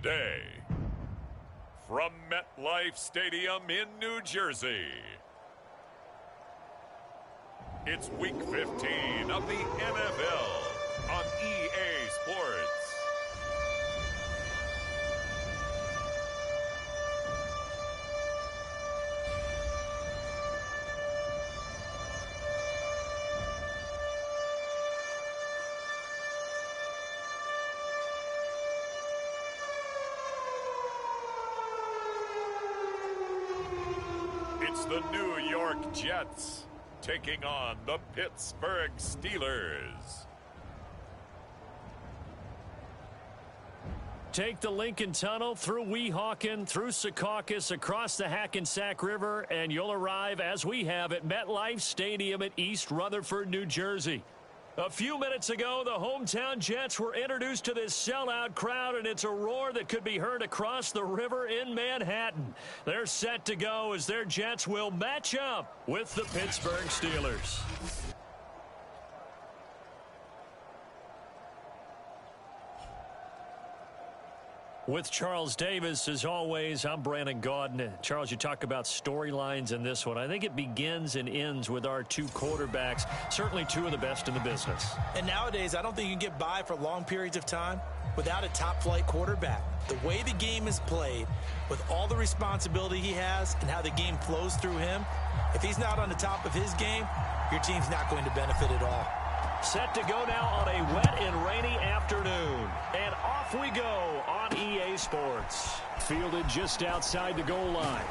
Today, from MetLife Stadium in New Jersey, it's Week 15 of the NFL on EA Sports. It's the New York Jets taking on the Pittsburgh Steelers. Take the Lincoln Tunnel through Weehawken, through Secaucus, across the Hackensack River, and you'll arrive, as we have, at MetLife Stadium at East Rutherford, New Jersey. A few minutes ago, the hometown Jets were introduced to this sellout crowd, and it's a roar that could be heard across the river in Manhattan. They're set to go as their Jets will match up with the Pittsburgh Steelers. With Charles Davis, as always, I'm Brandon Gaudin. Charles, you talk about storylines in this one. I think it begins and ends with our two quarterbacks, certainly two of the best in the business. And nowadays, I don't think you can get by for long periods of time without a top-flight quarterback. The way the game is played, with all the responsibility he has and how the game flows through him, if he's not on the top of his game, your team's not going to benefit at all. Set to go now on a wet and rainy afternoon. And off we go on EA Sports. Fielded just outside the goal line.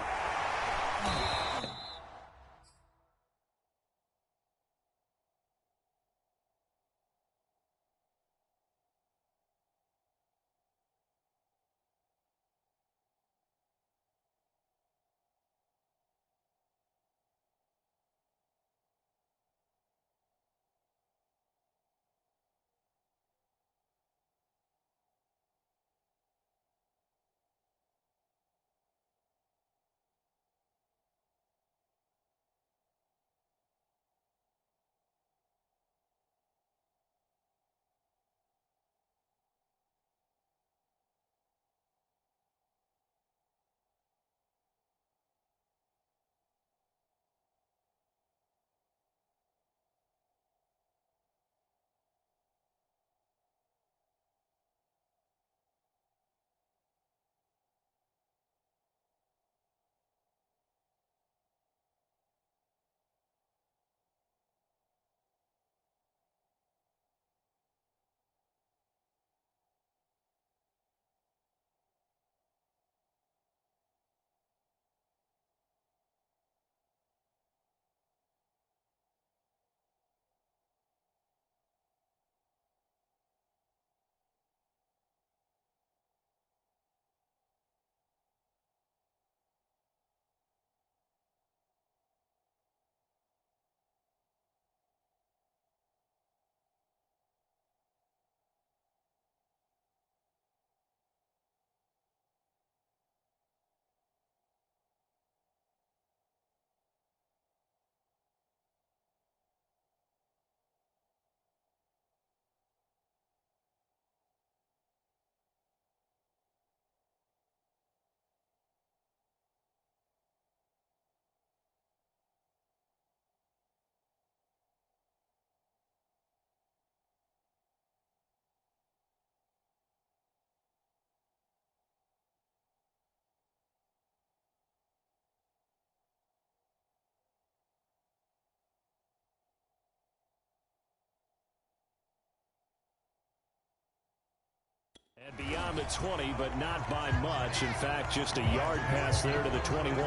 And beyond the 20, but not by much. In fact, just a yard pass there to the 21.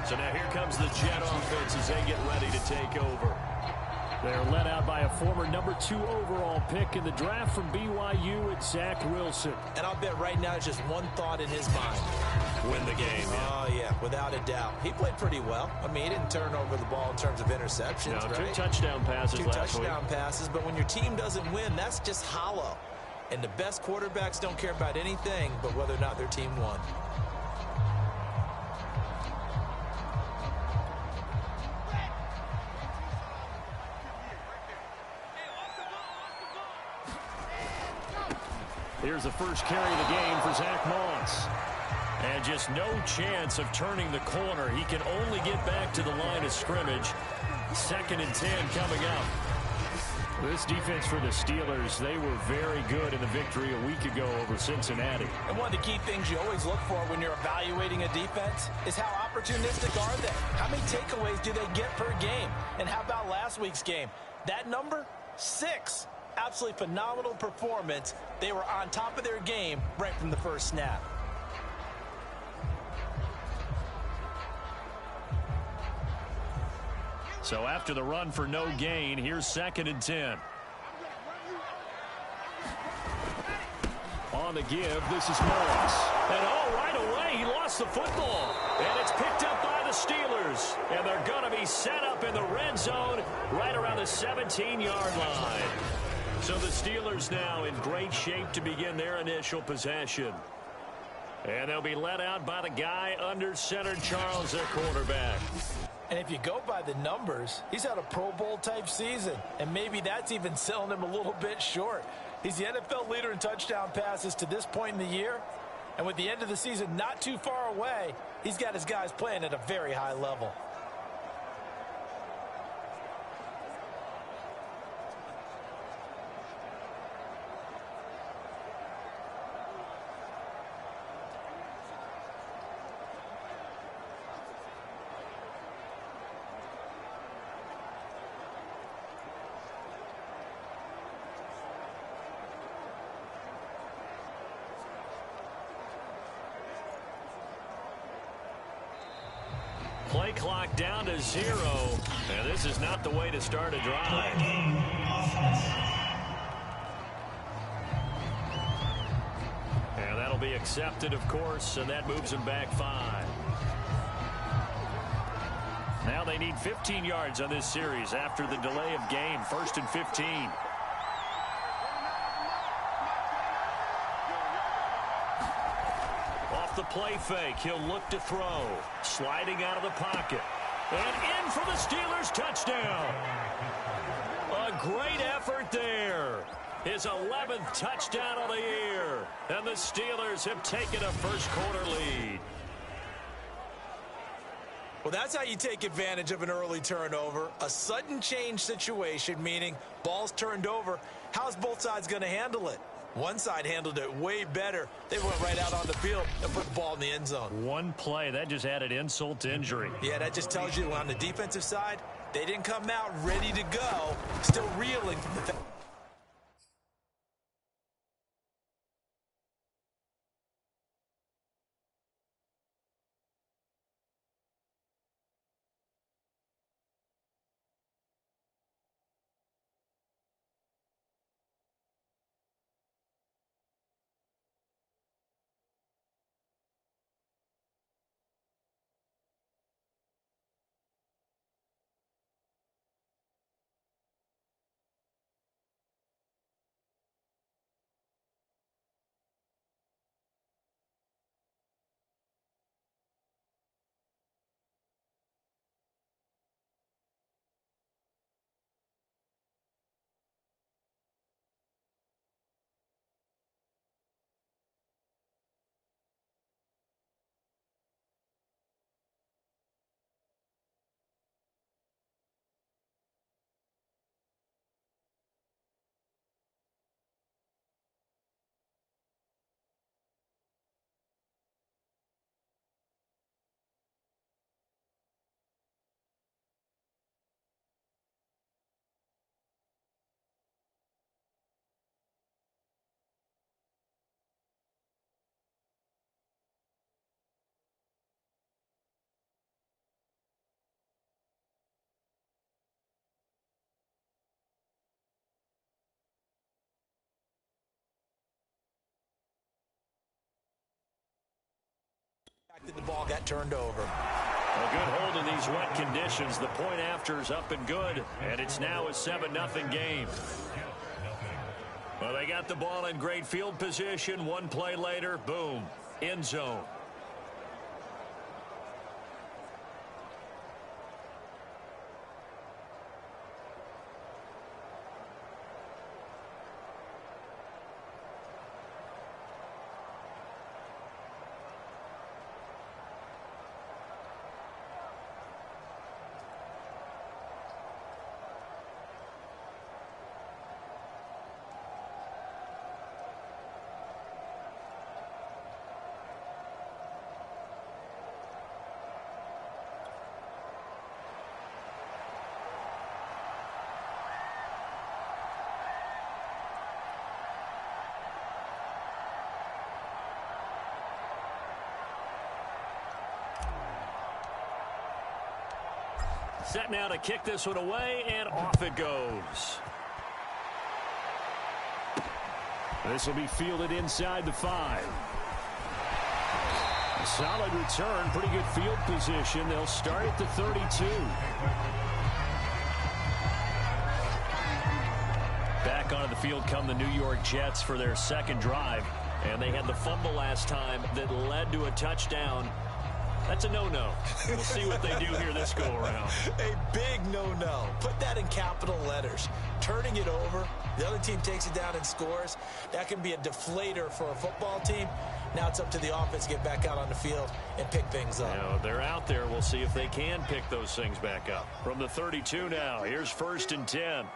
So now here comes the Jet offense as they get ready to take over. They're led out by a former #2 overall pick in the draft from BYU, at Zach Wilson. And I'll bet right now it's just one thought in his mind. Win the game. Oh, yeah, without a doubt. He played pretty well. I mean, he didn't turn over the ball in terms of interceptions, no, right? 2 touchdown passes last week. 2 touchdown passes, but when your team doesn't win, that's just hollow. And the best quarterbacks don't care about anything but whether or not their team won. Here's the first carry of the game for Zach Moss. And just no chance of turning the corner. He can only get back to the line of scrimmage. 2nd and 10 coming up. This defense for the Steelers, they were very good in the victory a week ago over Cincinnati. And one of the key things you always look for when you're evaluating a defense is how opportunistic are they? How many takeaways do they get per game? And how about last week's game? That number, 6. Absolutely phenomenal performance. They were on top of their game right from the first snap. So after the run for no gain, here's 2nd and 10. On the give, this is Moss. And right away, he lost the football. And it's picked up by the Steelers. And they're going to be set up in the red zone right around the 17-yard line. So the Steelers now in great shape to begin their initial possession. And they'll be let out by the guy under center, Charles, their quarterback. And if you go by the numbers, he's had a Pro Bowl-type season. And maybe that's even selling him a little bit short. He's the NFL leader in touchdown passes to this point in the year. And with the end of the season not too far away, he's got his guys playing at a very high level. Play clock down to 0. And this is not the way to start a drive. And that'll be accepted, of course, and that moves them back 5. Now they need 15 yards on this series after the delay of game. 1st and 15. The play fake. He'll look to throw. Sliding out of the pocket. And in for the Steelers touchdown. A great effort there. His 11th touchdown of the year. And the Steelers have taken a first quarter lead. Well, that's how you take advantage of an early turnover. A sudden change situation, meaning ball's turned over. How's both sides going to handle it? One side handled it way better. They went right out on the field and put the ball in the end zone. One play, that just added insult to injury. Yeah, that just tells you on the defensive side, they didn't come out ready to go, still reeling from the the ball got turned over. A good hold in these wet conditions. The point after is up and good, and it's now a 7-0 game. Well, they got the ball in great field position. One play later, boom, end zone. Set now to kick this one away, and off it goes. This will be fielded inside the 5. A solid return, pretty good field position. They'll start at the 32. Back onto the field come the New York Jets for their second drive. And they had the fumble last time that led to a touchdown. That's a no-no. We'll see what they do here this go-around. A big no-no. Put that in capital letters. Turning it over, the other team takes it down and scores. That can be a deflator for a football team. Now it's up to the offense to get back out on the field and pick things up. You know, they're out there. We'll see if they can pick those things back up. From the 32 now, here's 1st and 10.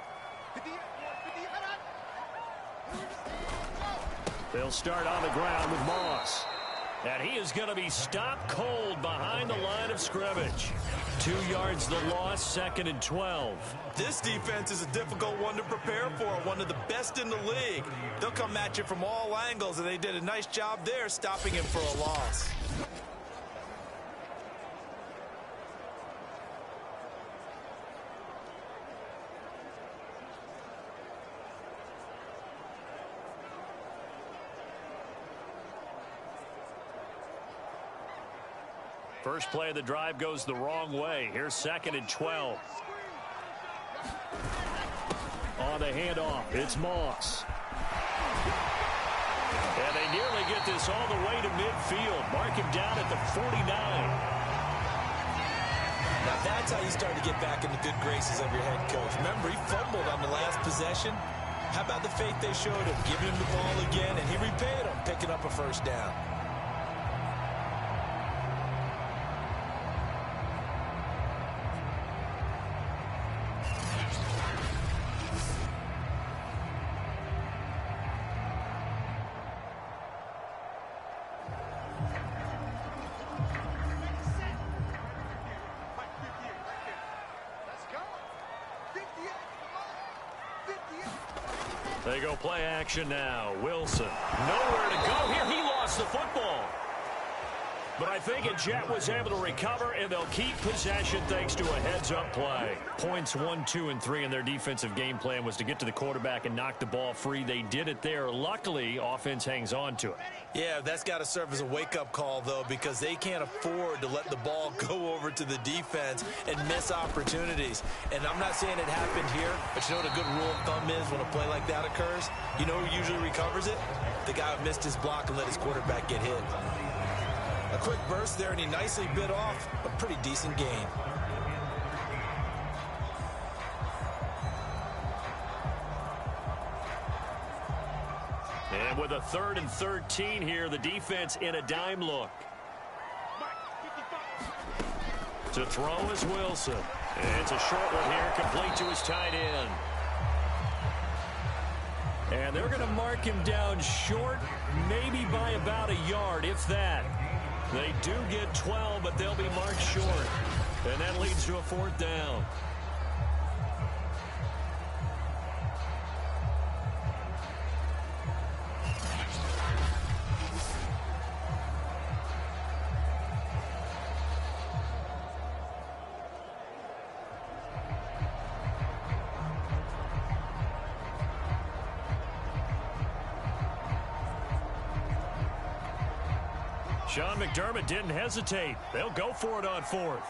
They'll start on the ground with Moss. And he is going to be stopped cold behind the line of scrimmage. 2 yards the loss, 2nd and 12. This defense is a difficult one to prepare for, one of the best in the league. They'll come at you from all angles, and they did a nice job there stopping him for a loss. First play of the drive goes the wrong way. Here's 2nd and 12. On the handoff, it's Moss. And they nearly get this all the way to midfield. Mark him down at the 49. Now that's how you start to get back in the good graces of your head coach. Remember, he fumbled on the last possession. How about the faith they showed him, giving him the ball again, and he repaid him, picking up a first down. They go play action now. Wilson. Nowhere to go here. He lost the football. But I think a Jet was able to recover, and they'll keep possession thanks to a heads-up play. Points 1, 2, and 3 in their defensive game plan was to get to the quarterback and knock the ball free. They did it there. Luckily, offense hangs on to it. Yeah, that's got to serve as a wake-up call, though, because they can't afford to let the ball go over to the defense and miss opportunities. And I'm not saying it happened here, but you know what a good rule of thumb is when a play like that occurs? You know who usually recovers it? The guy who missed his block and let his quarterback get hit. A quick burst there, and he nicely bit off a pretty decent gain. And with a 3rd and 13 here, the defense in a dime look. To throw is Wilson. And it's a short one here, complete to his tight end. And they're going to mark him down short, maybe by about a yard, if that. They do get 12, but they'll be marked short. And that leads to a 4th down. Sean McDermott didn't hesitate. They'll go for it on 4th.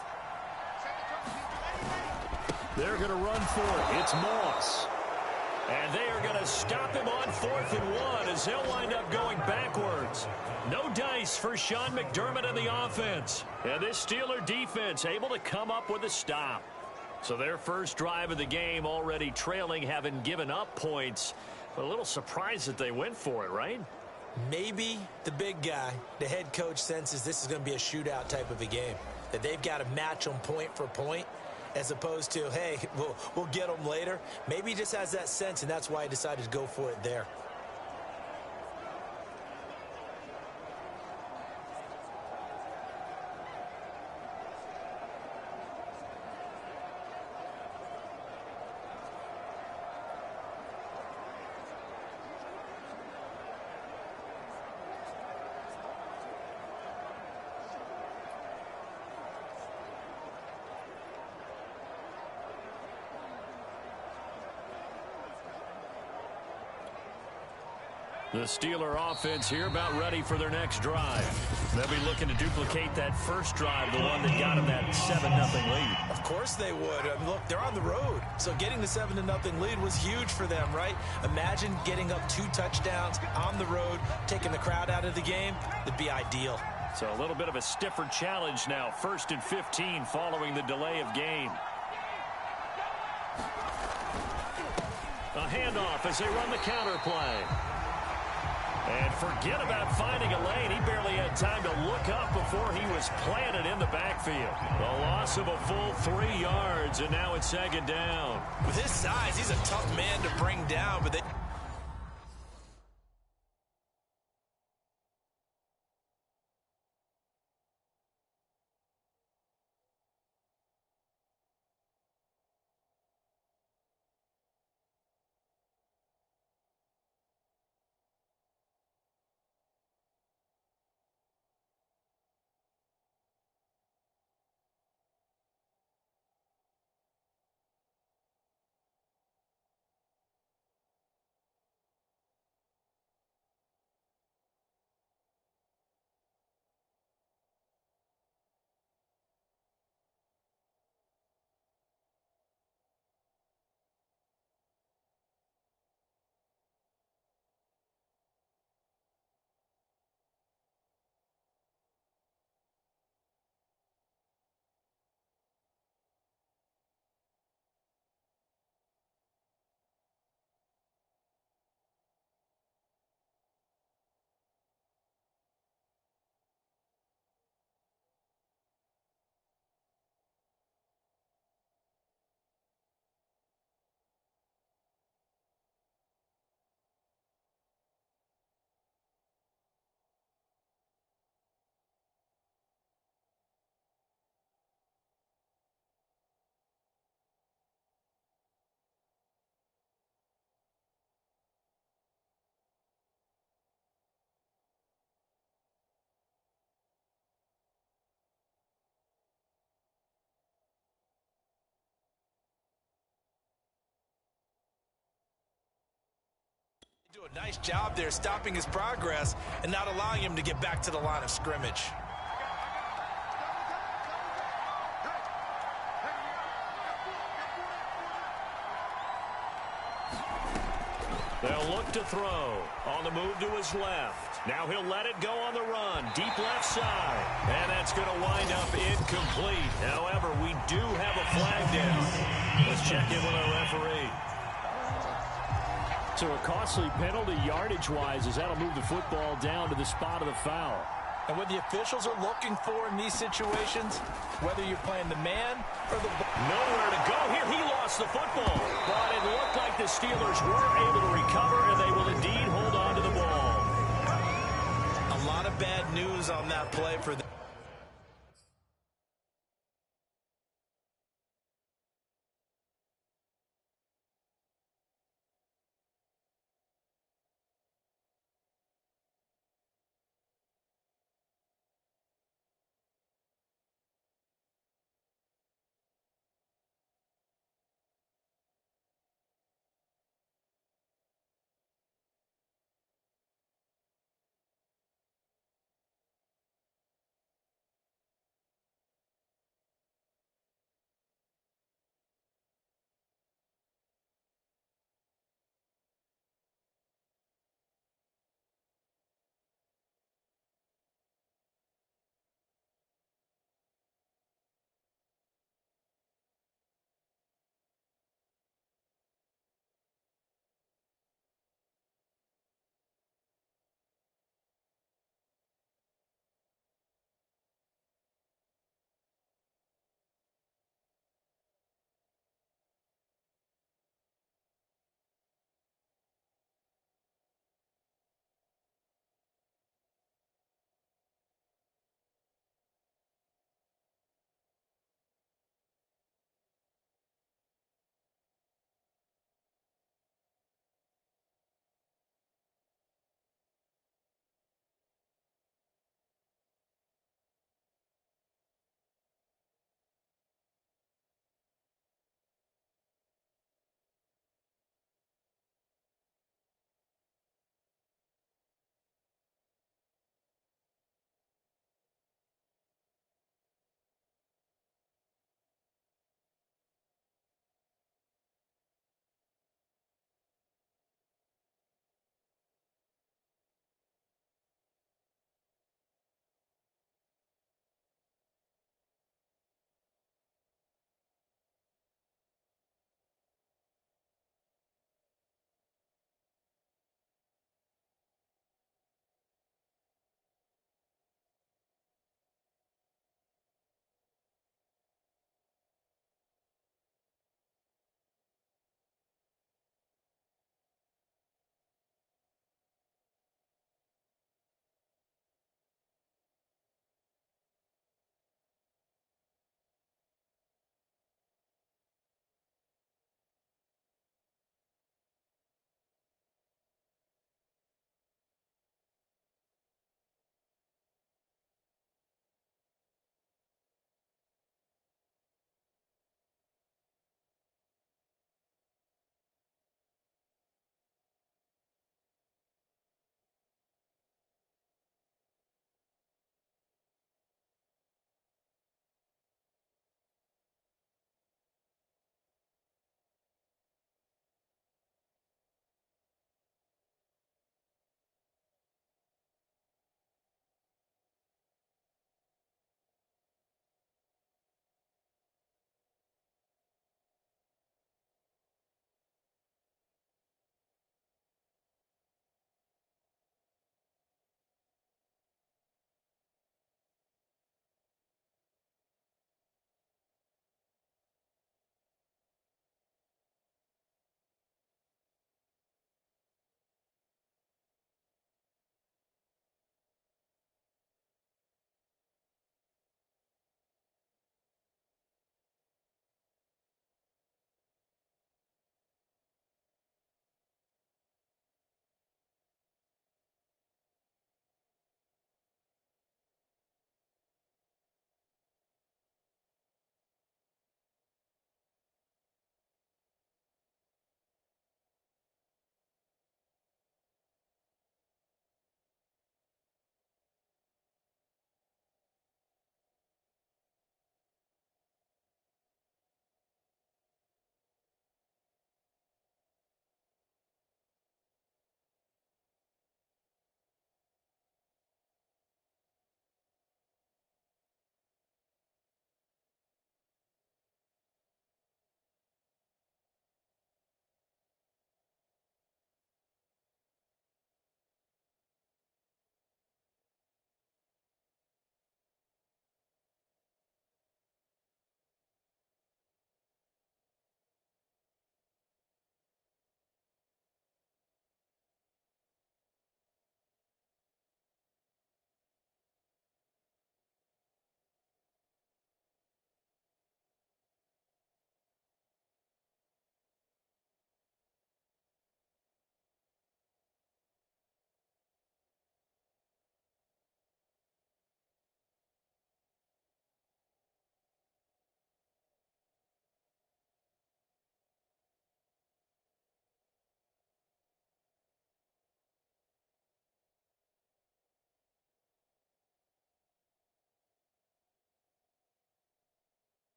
They're going to run for it. It's Moss. And they are going to stop him on 4th and 1 as he'll wind up going backwards. No dice for Sean McDermott and the offense. And this Steeler defense able to come up with a stop. So their first drive of the game already trailing, having given up points. But a little surprised that they went for it, right? Maybe the big guy, the head coach, senses this is going to be a shootout type of a game. That they've got to match them point for point as opposed to, hey, we'll get them later. Maybe he just has that sense, and that's why he decided to go for it there. The Steeler offense here about ready for their next drive. They'll be looking to duplicate that first drive, the one that got them that 7-0 lead. Of course they would. I mean, look, they're on the road. So getting the 7-0 lead was huge for them, right? Imagine getting up 2 touchdowns on the road, taking the crowd out of the game. That'd be ideal. So a little bit of a stiffer challenge now. 1st and 15 following the delay of game. A handoff as they run the counter play. And forget about finding a lane. He barely had time to look up before he was planted in the backfield. A loss of a full 3 yards, and now it's 2nd down. With his size, he's a tough man to bring down, but they... do a nice job there stopping his progress and not allowing him to get back to the line of scrimmage. They'll look to throw. On the move to his left. Now he'll let it go on the run. Deep left side. And that's going to wind up incomplete. However, we do have a flag down. Let's check in with our referee. So a costly penalty yardage-wise as that'll move the football down to the spot of the foul. And what the officials are looking for in these situations, whether you're playing the man or the... Nowhere to go here. He lost the football. But it looked like the Steelers were able to recover, and they will indeed hold on to the ball. A lot of bad news on that play for them.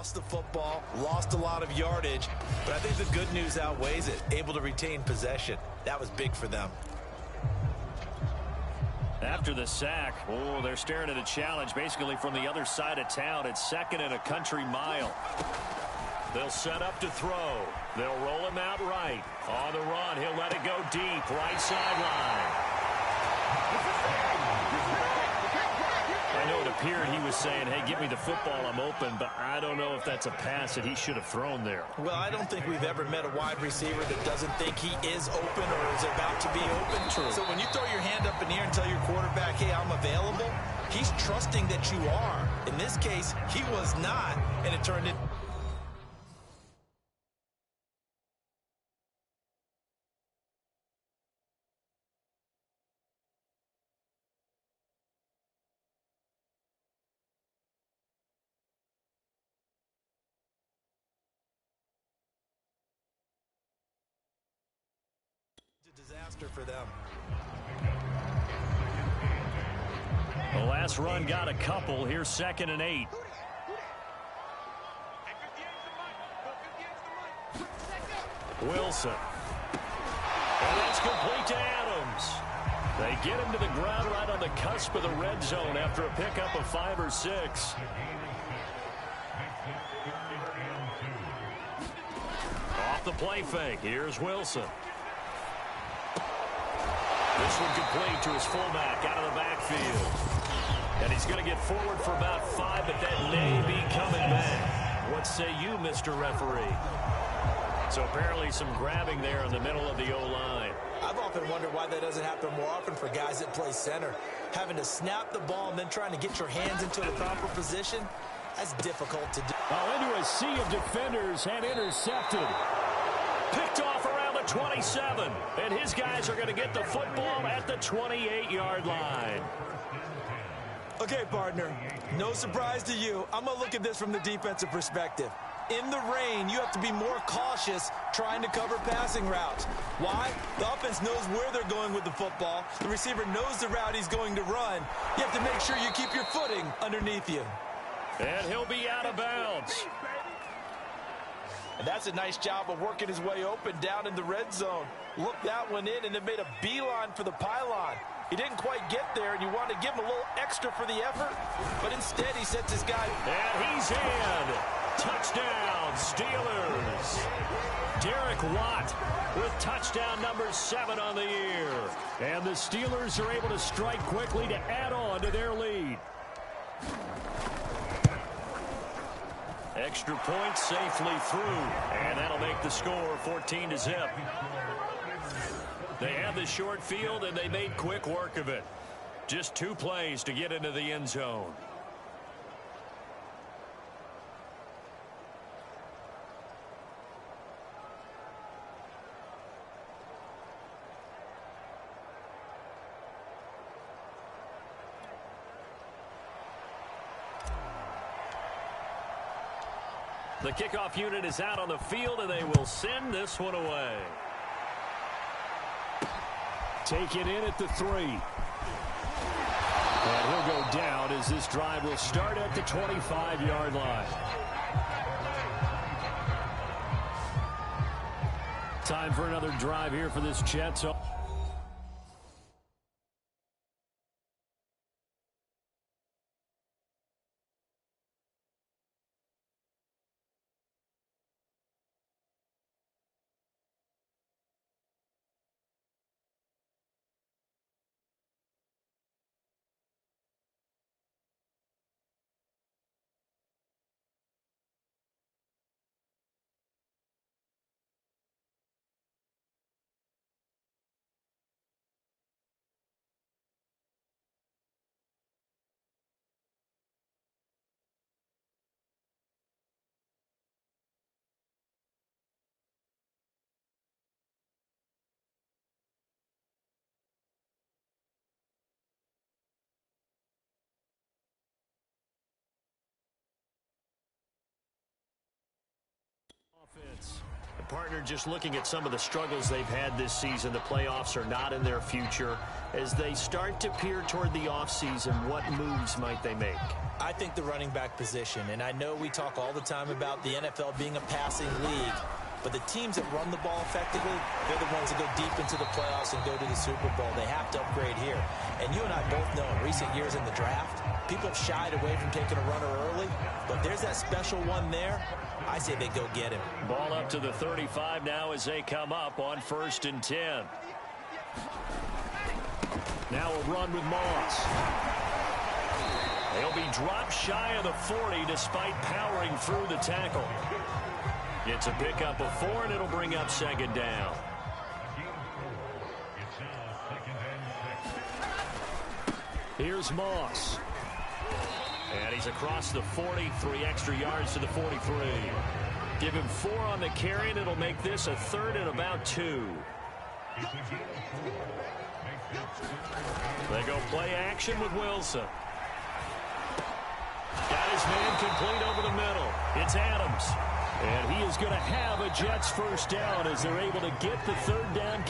lost the football, lost a lot of yardage, but I think the good news outweighs it. Able to retain possession. That was big for them. After the sack, oh, they're staring at a challenge basically from the other side of town. It's 2nd and a country mile. They'll set up to throw. They'll roll him out right. On the run, he'll let it go deep, right sideline. I know it appeared he was saying, hey, give me the football, I'm open, but I don't know if that's a pass that he should have thrown there. Well, I don't think we've ever met a wide receiver that doesn't think he is open or is about to be open. True. So when you throw your hand up in the air and tell your quarterback, hey, I'm available, he's trusting that you are. In this case, he was not, and it turned it. Disaster for them. The last run got a couple. Here's 2nd and 8. Wilson. And that's complete to Adams. They get him to the ground right on the cusp of the red zone after a pickup of 5 or 6. Off the play fake. Here's Wilson. This one complete to his fullback out of the backfield. And he's going to get forward for about 5, but that may be coming back. What say you, Mr. Referee? So apparently some grabbing there in the middle of the O-line. I've often wondered why that doesn't happen more often for guys that play center. Having to snap the ball and then trying to get your hands into the proper position, that's difficult to do. Into a sea of defenders and intercepted. Picked off around the 27, and his guys are going to get the football at the 28-yard line. Okay, partner, no surprise to you. I'm going to look at this from the defensive perspective. In the rain, you have to be more cautious trying to cover passing routes. Why? The offense knows where they're going with the football. The receiver knows the route he's going to run. You have to make sure you keep your footing underneath you. And he'll be out of bounds. And that's a nice job of working his way open down in the red zone. Looked that one in and then made a beeline for the pylon. He didn't quite get there, and you wanted to give him a little extra for the effort, but instead he sets his guy. And he's in. Touchdown, Steelers. Derek Watt with touchdown number 7 on the year. And the Steelers are able to strike quickly to add on to their lead. Extra point safely through, and that'll make the score 14-0. They had the short field, and they made quick work of it. Just 2 plays to get into the end zone. The kickoff unit is out on the field, and they will send this one away. Take it in at the 3. And he'll go down as this drive will start at the 25-yard line. Time for another drive here for this Jets. Partner, just looking at some of the struggles they've had this season, the playoffs are not in their future. As they start to peer toward the offseason, what moves might they make? I think the running back position, and I know we talk all the time about the NFL being a passing league, but the teams that run the ball effectively, they're the ones that go deep into the playoffs and go to the Super Bowl. They have to upgrade here. And you and I both know in recent years in the draft, people have shied away from taking a runner early, but there's that special one there. I say they go get him. Ball up to the 35 now as they come up on 1st and 10. Now a run with Moss. They'll be dropped shy of the 40 despite powering through the tackle. It's a pickup of 4, and it'll bring up 2nd down. Here's Moss. And he's across the 40, 3 extra yards to the 43. Give him 4 on the carry, and it'll make this a 3rd and about 2. They go play action with Wilson. Got his man complete over the middle. It's Adams. And he is going to have a Jets 1st down as they're able to get the 3rd down.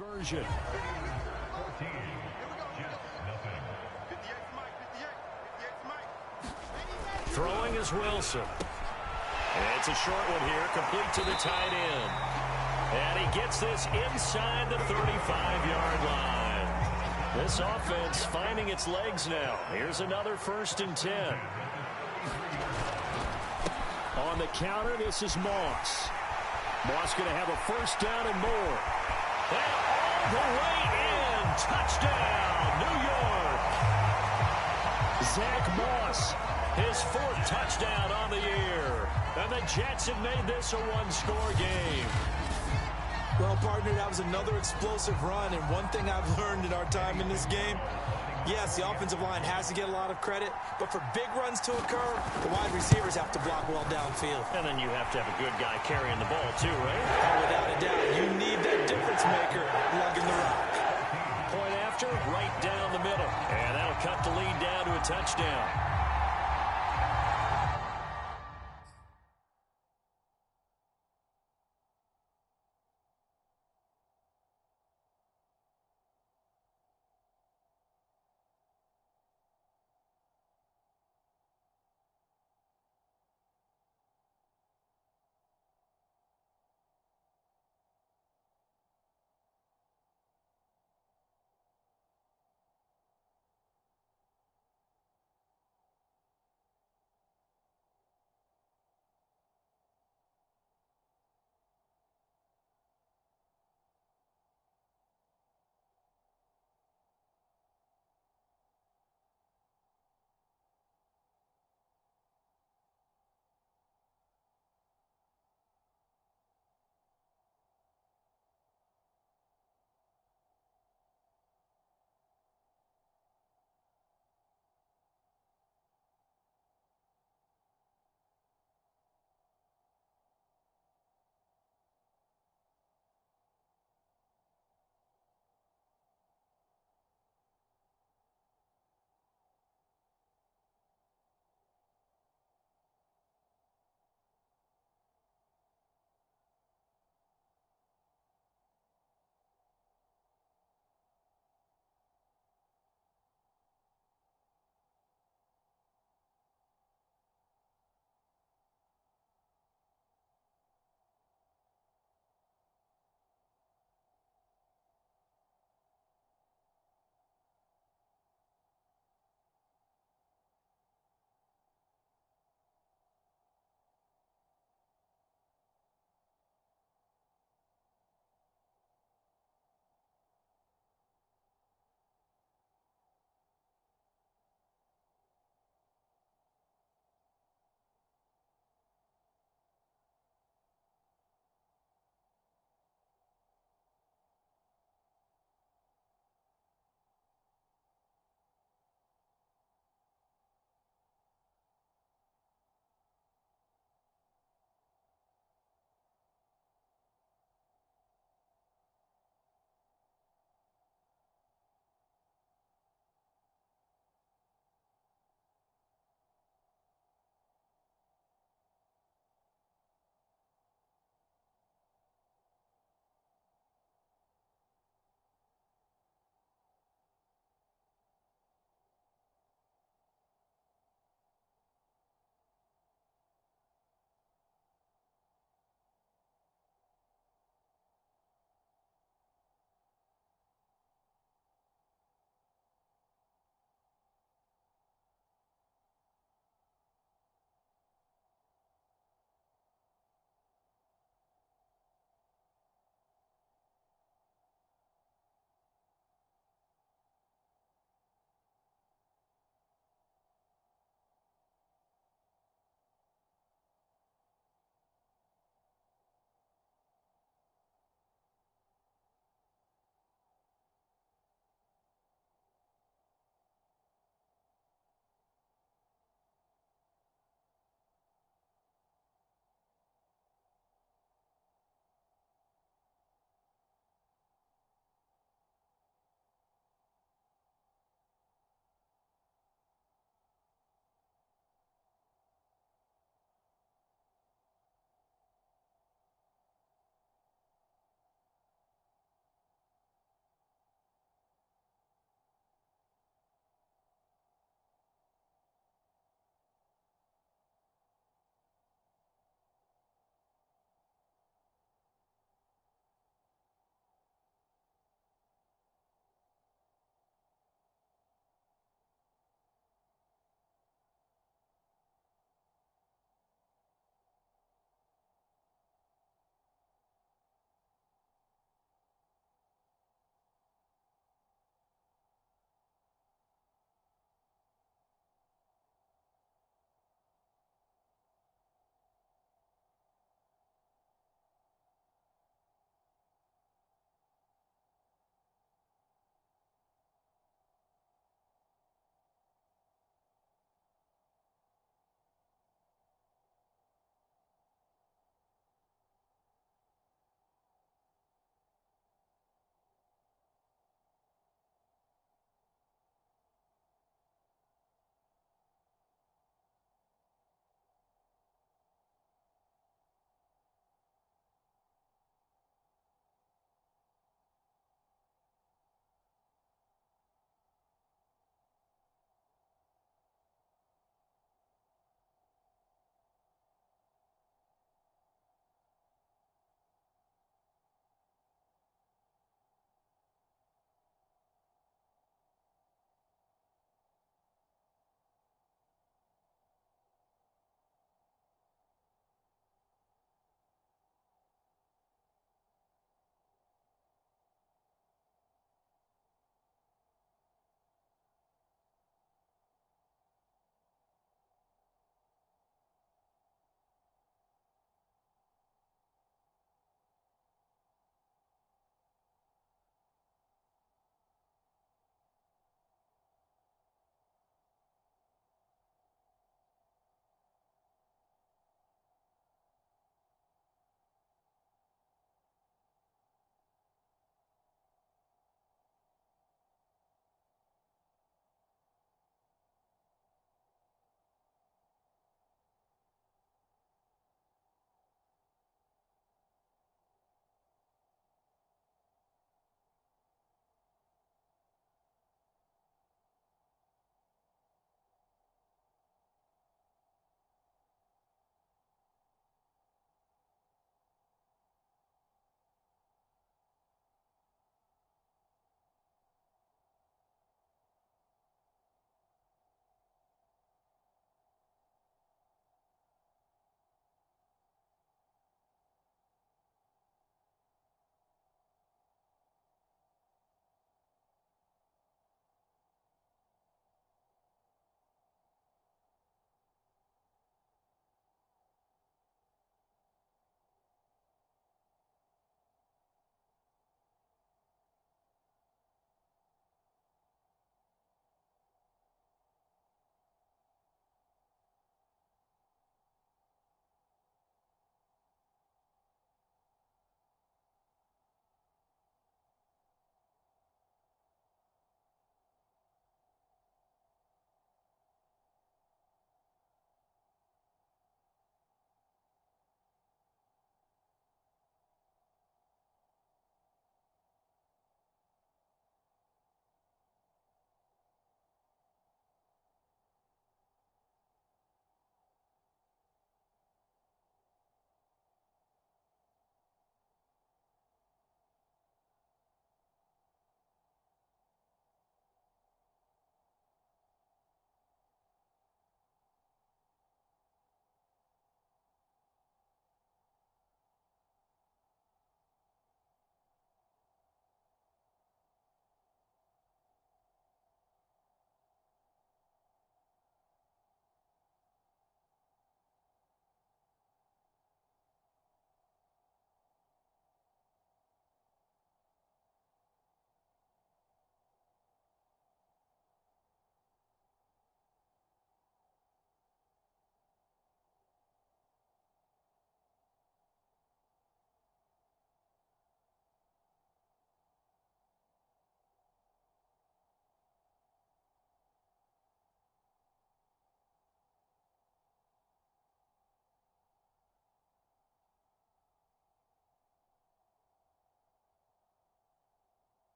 conversion. Throwing is Wilson. It's a short one here, complete to the tight end. And he gets this inside the 35-yard line. This offense finding its legs now. Here's another 1st and 10. On the counter, this is Moss. Moss going to have a 1st down and more. And all the way in. Touchdown, New York. Zach Moss, his 4th touchdown on the year. And the Jets have made this a one-score game. Well, partner, that was another explosive run, and one thing I've learned in our time in this game, yes, the offensive line has to get a lot of credit, but for big runs to occur, the wide receivers have to block well downfield. And then you have to have a good guy carrying the ball, too, right? Oh, without a doubt, you need that difference maker lugging the rock. Point after, right down the middle. And that'll cut the lead down to a touchdown.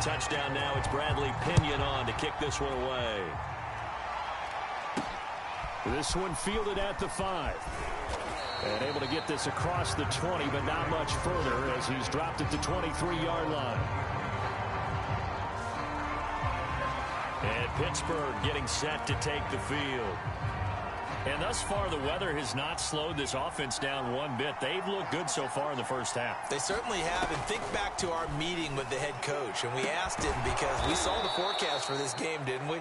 touchdown now. It's Bradley Pinion on to kick this one away. This one fielded at the 5. And able to get this across the 20, but not much further as he's dropped at the 23-yard line. And Pittsburgh getting set to take the field. And thus far, the weather has not slowed this offense down one bit. They've looked good so far in the first half. They certainly have. And think back to our meeting with the head coach. And we asked him because we saw the forecast for this game, didn't we?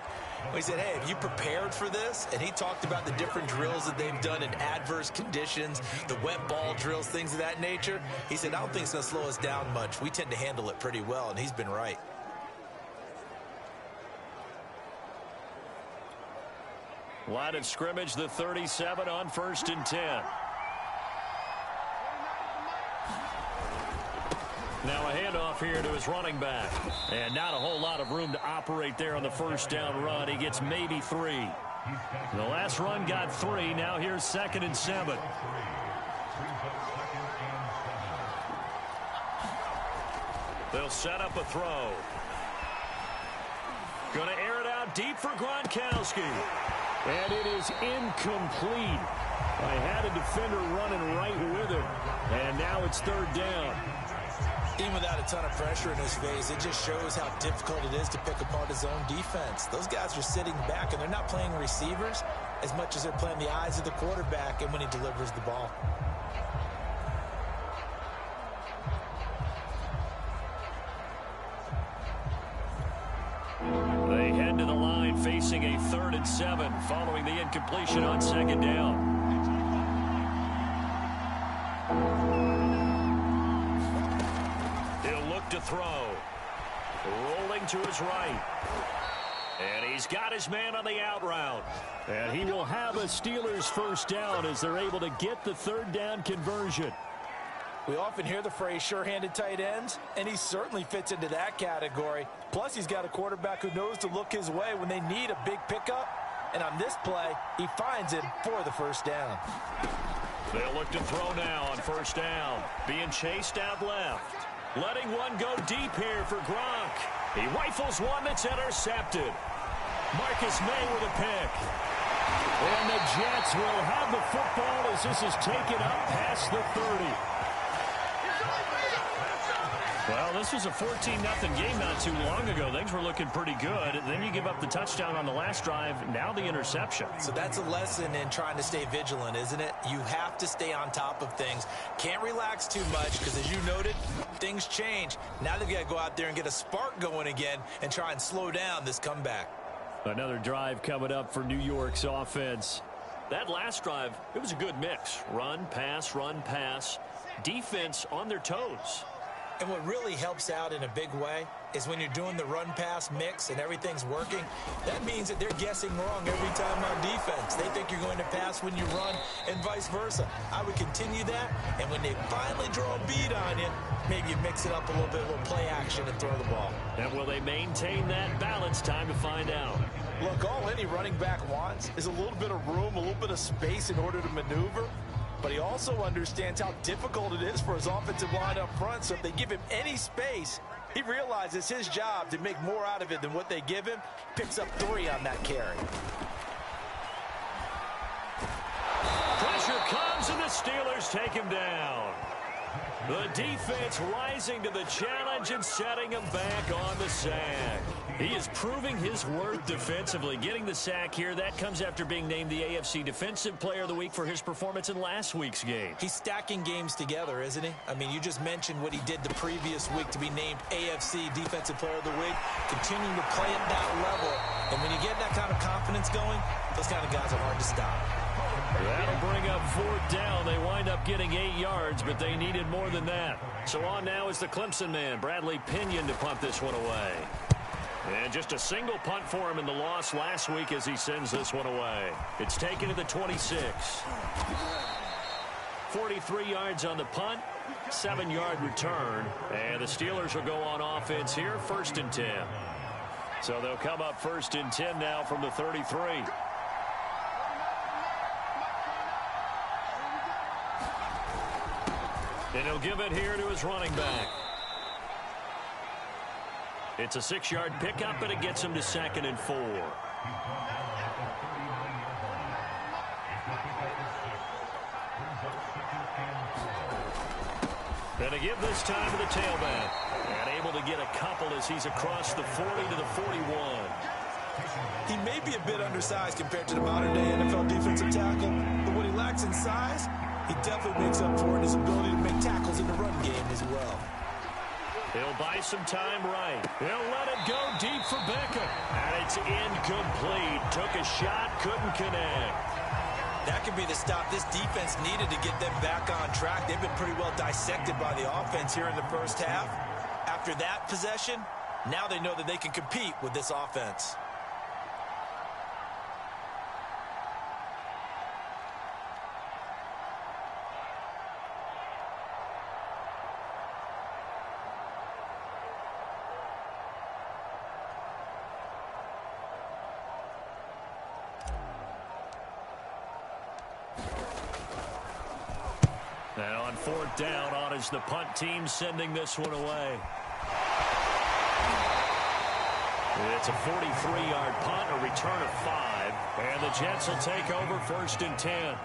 We said, hey, have you prepared for this? And he talked about the different drills that they've done in adverse conditions, the wet ball drills, things of that nature. He said, I don't think it's going to slow us down much. We tend to handle it pretty well, and he's been right. Line of scrimmage, the 37 on 1st and 10. Now a handoff here to his running back. And not a whole lot of room to operate there on the first down run. He gets maybe 3. The last run got 3. Now here's 2nd and 7. They'll set up a throw. Going to air it out deep for Gronkowski. And it is incomplete. I had a defender running right with him. And now it's 3rd down. Even without a ton of pressure in his face, it just shows how difficult it is to pick apart his own defense. Those guys are sitting back, and they're not playing receivers as much as they're playing the eyes of the quarterback and when he delivers the ball. They head to the line facing a 3rd and 7 following the incompletion on 2nd down. He'll look to throw. Rolling to his right. And he's got his man on the out route. And he will have a Steelers first down as they're able to get the 3rd down conversion. We often hear the phrase sure-handed tight ends, and he certainly fits into that category. Plus, he's got a quarterback who knows to look his way when they need a big pickup. And on this play, he finds it for the first down. They'll look to throw now on 1st down. Being chased out left. Letting one go deep here for Gronk. He rifles one that's intercepted. Marcus May with a pick. And the Jets will have the football as this is taken up past the 30. Well, this was a 14-0 game not too long ago. Things were looking pretty good. Then you give up the touchdown on the last drive. Now the interception. So that's a lesson in trying to stay vigilant, isn't it? You have to stay on top of things. Can't relax too much because, as you noted, things change. Now they've got to go out there and get a spark going again and try and slow down this comeback. Another drive coming up for New York's offense. That last drive, it was a good mix. Run, pass, defense on their toes. And what really helps out in a big way is when you're doing the run-pass mix and everything's working, that means that they're guessing wrong every time on defense. They think you're going to pass when you run and vice versa. I would continue that, and when they finally draw a bead on you, maybe you mix it up a little bit, a little play action and throw the ball. And will they maintain that balance? Time to find out. Look, all any running back wants is a little bit of room, a little bit of space in order to maneuver. But he also understands how difficult it is for his offensive line up front. So if they give him any space, he realizes his job to make more out of it than what they give him. Picks up 3 on that carry. Pressure comes and the Steelers take him down. The defense rising to the challenge and setting him back on the sack. He is proving his worth defensively. Getting the sack here, that comes after being named the AFC Defensive Player of the Week for his performance in last week's game. He's stacking games together, isn't he? I mean, you just mentioned what he did the previous week to be named AFC Defensive Player of the Week. Continuing to play at that level. And when you get that kind of confidence going, those kind of guys are hard to stop. That'll bring up 4th down. They wind up getting 8 yards, but they needed more than that. So on now is the Clemson man, Bradley Pinion, to punt this one away. And just a single punt for him in the loss last week as he sends this one away. It's taken to the 26. 43 yards on the punt, 7-yard return. And the Steelers will go on offense here, 1st and 10. So they'll come up 1st and 10 now from the 33. And he'll give it here to his running back. It's a 6-yard pickup, and it gets him to 2nd and 4. And a give this time to the tailback. And able to get a couple as he's across the 40 to the 41. He may be a bit undersized compared to the modern-day NFL defensive tackle, but what he lacks in size, he definitely makes up for in his ability to make tackles in the run game as well. He'll buy some time right. He'll let it go deep for Beckham. And it's incomplete. Took a shot, couldn't connect. That could be the stop this defense needed to get them back on track. They've been pretty well dissected by the offense here in the first half. After that possession, now they know that they can compete with this offense. Now on 4th down, on is the punt team sending this one away. It's a 43-yard punt, a return of 5. And the Jets will take over 1st and 10.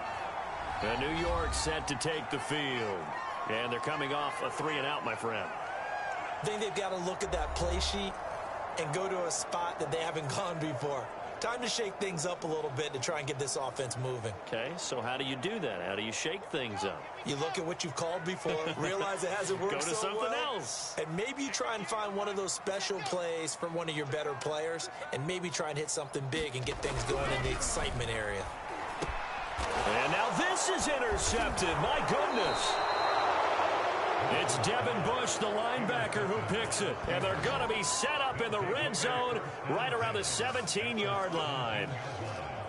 And New York set to take the field. And they're coming off a 3-and-out, my friend. I think they've got to look at that play sheet and go to a spot that they haven't gone before. Time to shake things up a little bit to try and get this offense moving. Okay, so how do you do that? How do you shake things up? You look at what you've called before, realize it hasn't worked Go to so something well, else. and maybe you try and find one of those special plays from one of your better players, and maybe try and hit something big and get things going in the excitement area. And now this is intercepted. My goodness. It's Devin Bush, the linebacker, who picks it. And they're going to be set up in the red zone right around the 17-yard line.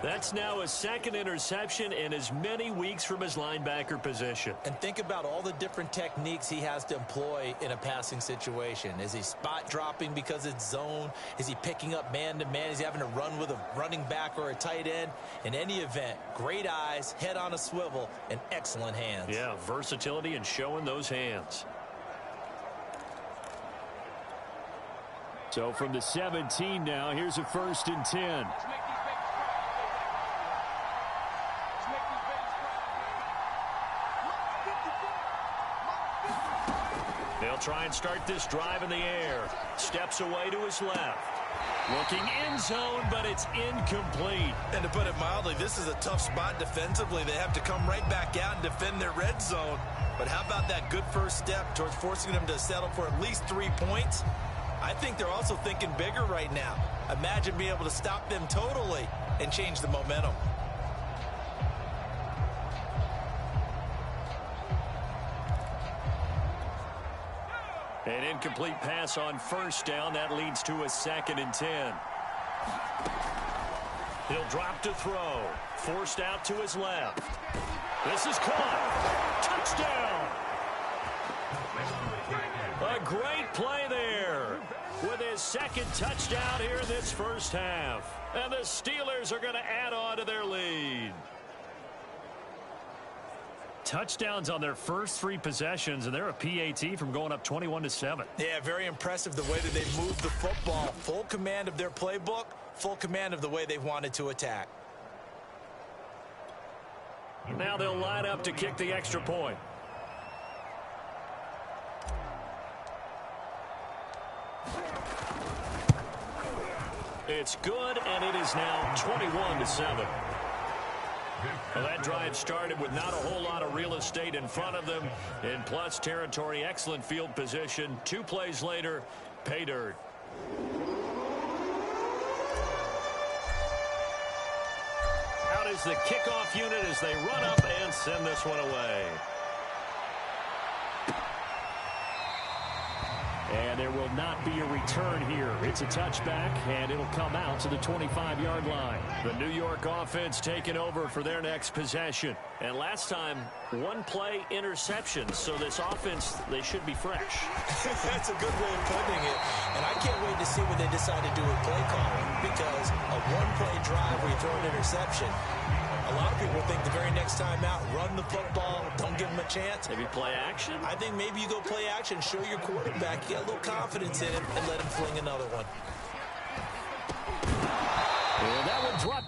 That's now his 2nd interception in as many weeks from his linebacker position. And think about all the different techniques he has to employ in a passing situation. Is he spot dropping because it's zone? Is he picking up man-to-man? Is he having to run with a running back or a tight end? In any event, great eyes, head on a swivel, and excellent hands. Yeah, versatility and showing those hands. So from the 17 now, here's a 1st and 10. They'll try and start this drive in the air. Steps away to his left. Looking end zone, but it's incomplete. And to put it mildly, this is a tough spot defensively. They have to come right back out and defend their red zone. But how about that good first step towards forcing them to settle for at least 3 points? I think they're also thinking bigger right now. Imagine being able to stop them totally and change the momentum. An incomplete pass on 1st down. That leads to a 2nd and 10. He'll drop to throw. Forced out to his left. This is caught. Touchdown. A great play there with his 2nd touchdown here in this first half. And the Steelers are going to add on to their lead. Touchdowns on their first 3 possessions, and they're a PAT from going up 21-7. Yeah, very impressive the way that they've moved the football. Full command of their playbook, full command of the way they've wanted to attack. Now they'll line up to kick the extra point. It's good, and it is now 21-7. Well, that drive started with not a whole lot of real estate in front of them. In plus territory, excellent field position. 2 plays later, pay dirt. Out is the kickoff unit as they run up and send this one away. And there will not be a return here. It's a touchback, and it'll come out to the 25-yard line. The New York offense taking over for their next possession. And last time, 1-play interception. So this offense, they should be fresh. That's a good way of putting it. And I can't wait to see what they decide to do with play calling. Because a 1-play drive where you throw an interception, a lot of people think the very next time out, run the football, don't don't give him a chance. Maybe play action? I think maybe you go play action, show your quarterback, you got a little confidence in him, and let him fling another one. And that one dropped.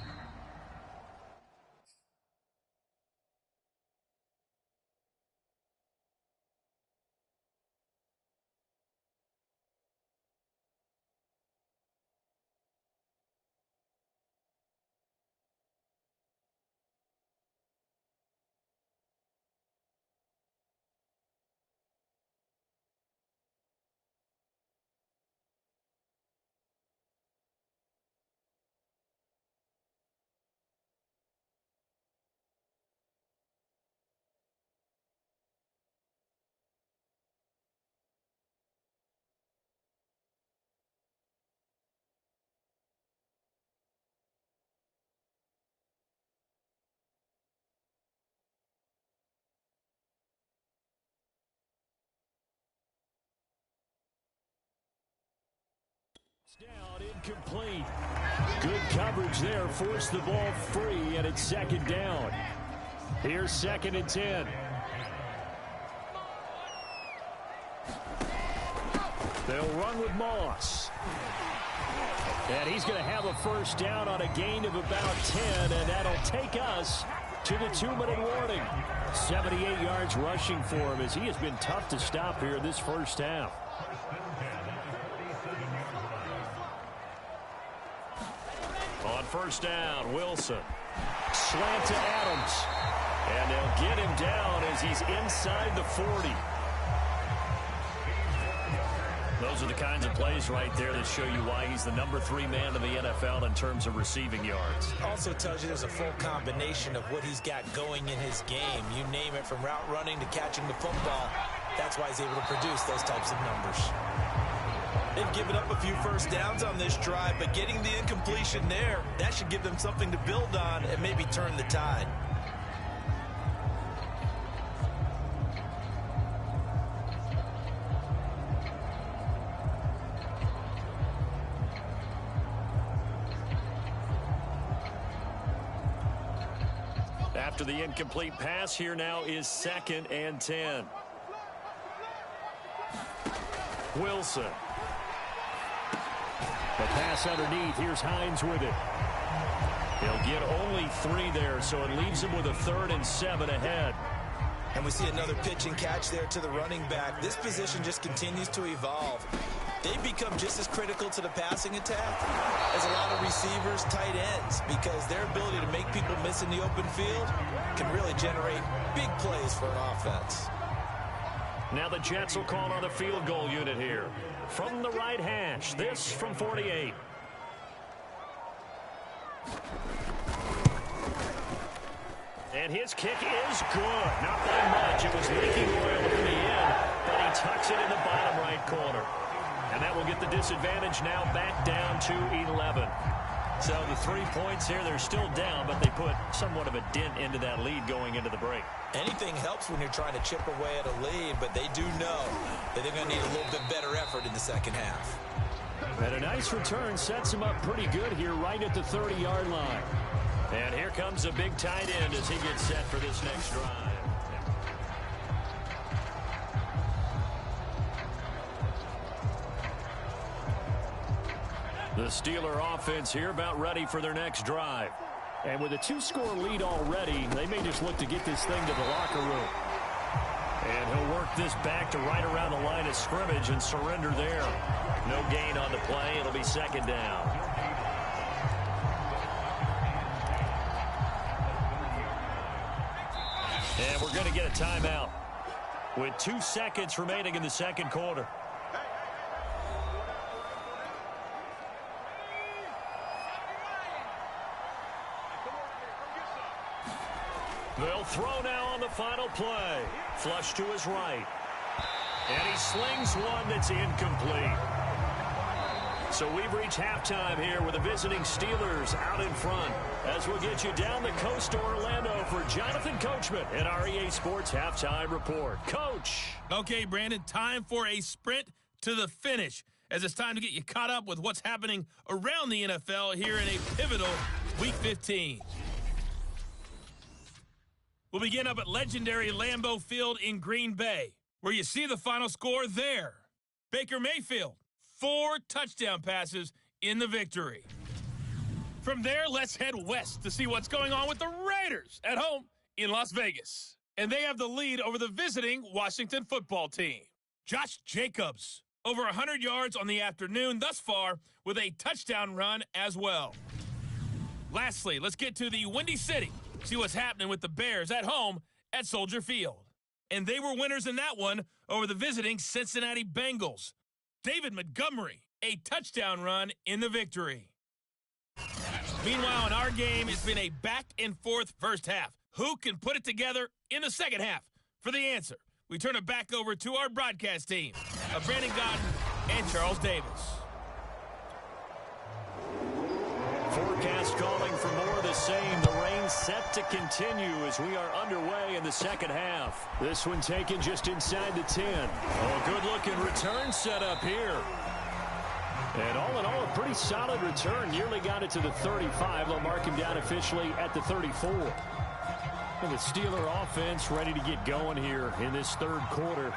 Down, incomplete. Good coverage there. Forced the ball free, and it's second down. Here's 2nd and 10. They'll run with Moss. And he's going to have a first down on a gain of about 10, and that'll take us to the 2-minute warning. 78 yards rushing for him as he has been tough to stop here in this first half. On first down, Wilson. Slant to Adams. And they'll get him down as he's inside the 40. Those are the kinds of plays right there that show you why he's the number 3 man in the NFL in terms of receiving yards. Also tells you there's a full combination of what he's got going in his game. You name it, from route running to catching the football. That's why he's able to produce those types of numbers. They've given up a few first downs on this drive, but getting the incompletion there, that should give them something to build on and maybe turn the tide. After the incomplete pass, here now is 2nd and 10. Wilson. The pass underneath. Here's Hines with it. He'll get only 3 there, so it leaves him with a 3rd and 7 ahead. And we see another pitch and catch there to the running back. This position just continues to evolve. They've become just as critical to the passing attack as a lot of receivers, tight ends, because their ability to make people miss in the open field can really generate big plays for an offense. Now the Jets will call on a field goal unit here. From the right hash, this from 48. And his kick is good. Not by much. It was leaking oil in the end, but he tucks it in the bottom right corner. And that will get the disadvantage now back down to 11. So the 3 points here, they're still down, but they put somewhat of a dent into that lead going into the break. Anything helps when you're trying to chip away at a lead, but they do know that they're going to need a little bit better effort in the second half. And a nice return sets him up pretty good here right at the 30-yard line. And here comes a big tight end as he gets set for this next drive. The Steeler offense here about ready for their next drive. And with a 2-score lead already, they may just look to get this thing to the locker room. And he'll work this back to right around the line of scrimmage and surrender there. No gain on the play. It'll be 2nd down. And we're going to get a timeout with 2 seconds remaining in the second quarter. They'll throw now on the final play. Flush to his right. And he slings one that's incomplete. So we've reached halftime here with the visiting Steelers out in front. As we'll get you down the coast to Orlando for Jonathan Coachman in our EA Sports Halftime Report. Coach. Okay, Brandon, time for a sprint to the finish, as it's time to get you caught up with what's happening around the NFL here in a pivotal Week 15. will begin up at legendary Lambeau Field in Green Bay, where you see the final score there. Baker Mayfield, 4 touchdown passes in the victory. From there, let's head west to see what's going on with the Raiders at home in Las Vegas. And they have the lead over the visiting Washington football team. Josh Jacobs, over 100 yards on the afternoon thus far with a touchdown run as well. Lastly, let's get to the Windy City, see what's happening with the Bears at home at Soldier Field. And they were winners in that one over the visiting Cincinnati Bengals. David Montgomery, a touchdown run in the victory. Meanwhile, in our game, it's been a back-and-forth first half. Who can put it together in the second half? For the answer, we turn it back over to our broadcast team of Brandon Godden and Charles Davis. Forecast calling for more of the same. The rain set to continue as we are underway in the second half. This one taken just inside the 10. Oh, good-looking return set up here. And all in all, a pretty solid return. Nearly got it to the 35. They'll mark him down officially at the 34. And the Steeler offense ready to get going here in this third quarter.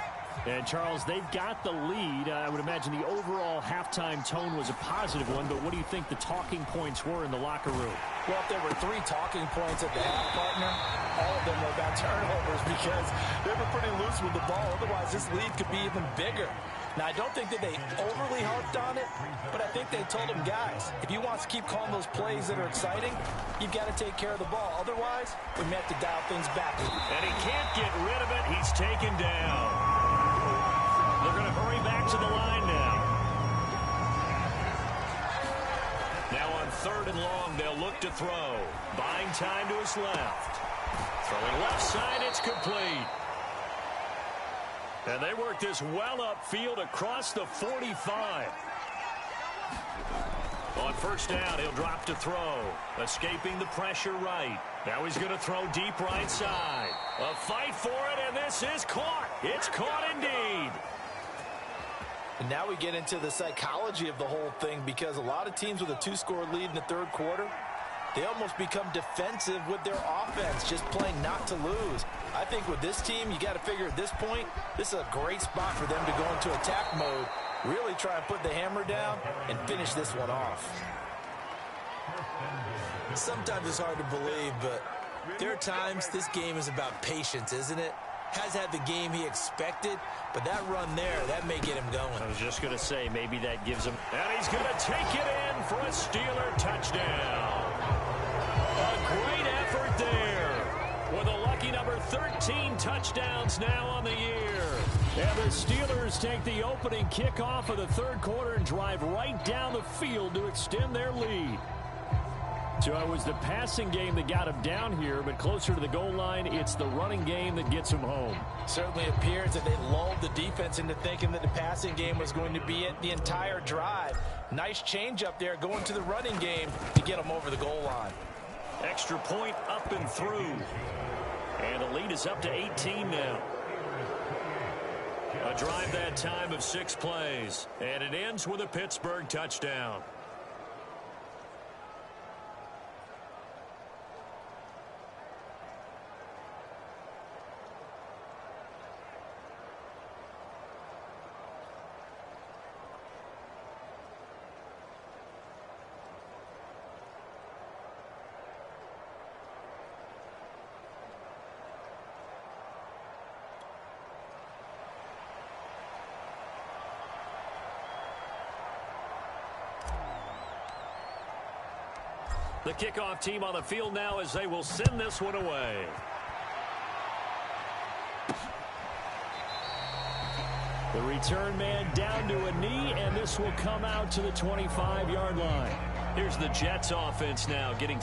And, Charles, they've got the lead. I would imagine the overall halftime tone was a positive one, but what do you think the talking points were in the locker room? Well, if there were 3 talking points at the half, partner, all of them were about turnovers because they were pretty loose with the ball. Otherwise, this lead could be even bigger. Now, I don't think that they overly harped on it, but I think they told them, guys, if you want to keep calling those plays that are exciting, you've got to take care of the ball. Otherwise, we may have to dial things back. And he can't get rid of it. He's taken down. They're going to hurry back to the line now. Now on 3rd and long, they'll look to throw. Buying time to his left. Throwing left side, it's complete. And they work this well upfield across the 45. On first down, he'll drop to throw. Escaping the pressure right. Now he's going to throw deep right side. A fight for it, and this is caught. It's caught indeed. And now we get into the psychology of the whole thing because a lot of teams with a 2-score lead in the third quarter, they almost become defensive with their offense, just playing not to lose. I think with this team, you got to figure at this point, this is a great spot for them to go into attack mode, really try and put the hammer down and finish this one off. Sometimes it's hard to believe, but there are times this game is about patience, isn't it? Has had the game he expected, but that run there, that may get him going. I was just going to say, maybe that gives him... And he's going to take it in for a Steeler touchdown. A great effort there with a lucky number 13 touchdowns now on the year. And the Steelers take the opening kickoff of the third quarter and drive right down the field to extend their lead. So it was the passing game that got him down here, but closer to the goal line, it's the running game that gets him home. Certainly appears that they lulled the defense into thinking that the passing game was going to be it the entire drive. Nice change up there going to the running game to get him over the goal line. Extra point up and through. And the lead is up to 18 now. A drive that time of 6 plays. And it ends with a Pittsburgh touchdown. The kickoff team on the field now as they will send this one away. The return man down to a knee, and this will come out to the 25-yard line. Here's the Jets offense now getting...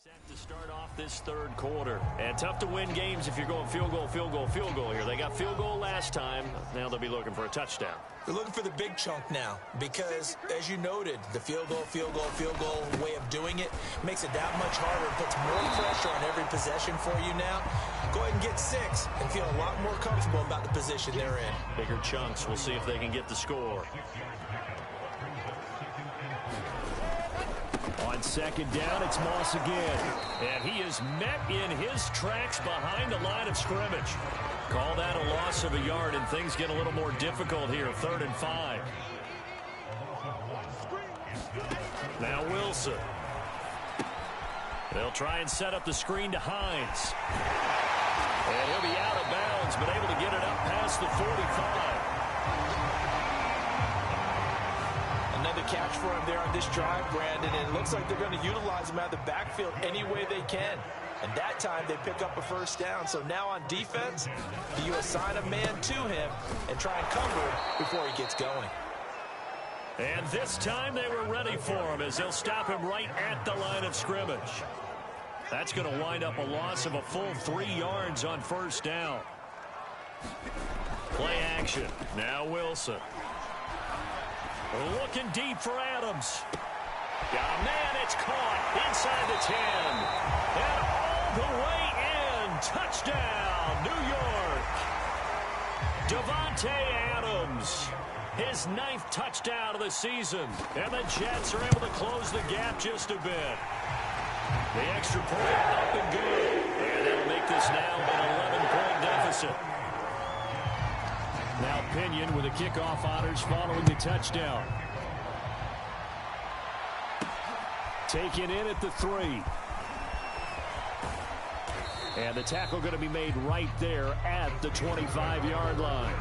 Set to start off this third quarter. And tough to win games if you're going field goal, field goal, field goal here. They got field goal last time. Now they'll be looking for a touchdown. They're looking for the big chunk now because, as you noted, the field goal, field goal, field goal way of doing it makes it that much harder and puts more pressure on every possession for you now. Go ahead and get 6 and feel a lot more comfortable about the position they're in. Bigger chunks. We'll see if they can get the score. On second down, it's Moss again. And he is met in his tracks behind the line of scrimmage. Call that a loss of a yard, and things get a little more difficult here. 3rd and 5. Now Wilson. They'll try and set up the screen to Hines. And he'll be out of bounds, but able to get it up past the 45. Another catch for him there on this drive, Brandon, and it looks like they're going to utilize him out of the backfield any way they can. And that time they pick up a first down. So now on defense, do you assign a man to him and try and cover him before he gets going? And this time they were ready for him as they'll stop him right at the line of scrimmage. That's going to wind up a loss of a full 3 yards on first down. Play action. Now Wilson. Looking deep for Adams. Got a man, it's caught inside the 10. And all the way in. Touchdown, New York. Davante Adams. His 9th touchdown of the season. And the Jets are able to close the gap just a bit. The extra point up and good. And that'll make this now an 11-point deficit. Now Pinion with the kickoff honors following the touchdown. Taken in at the 3. And the tackle going to be made right there at the 25-yard line.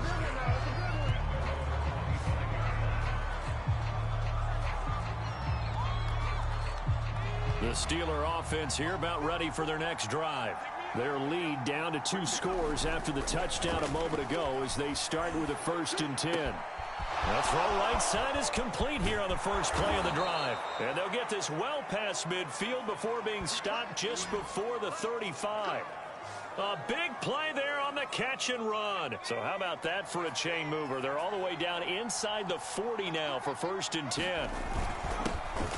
The Steeler offense here about ready for their next drive. Their lead down to 2 scores after the touchdown a moment ago as they start with a 1st and 10. The throw right side is complete here on the first play of the drive. And they'll get this well past midfield before being stopped just before the 35. A big play there on the catch and run. So how about that for a chain mover? They're all the way down inside the 40 now for 1st and 10.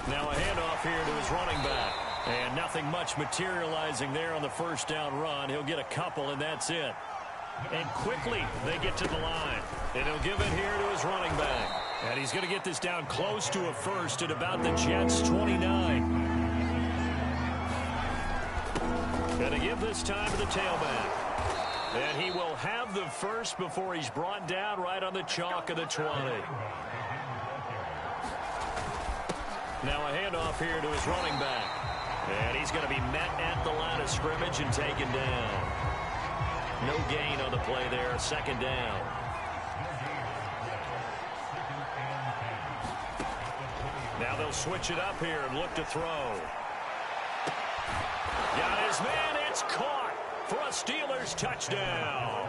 Now a handoff here to his running back. And nothing much materializing there on the first down run. He'll get a couple, and that's it. And quickly, they get to the line. And he'll give it here to his running back. And he's going to get this down close to a first at about the Jets' 29. And to give this time to the tailback. And he will have the first before he's brought down right on the chalk of the 20. Now a handoff here to his running back. And he's going to be met at the line of scrimmage and taken down. No gain on the play there. 2nd down. Now they'll switch it up here and look to throw. Got his man. It's caught for a Steelers touchdown.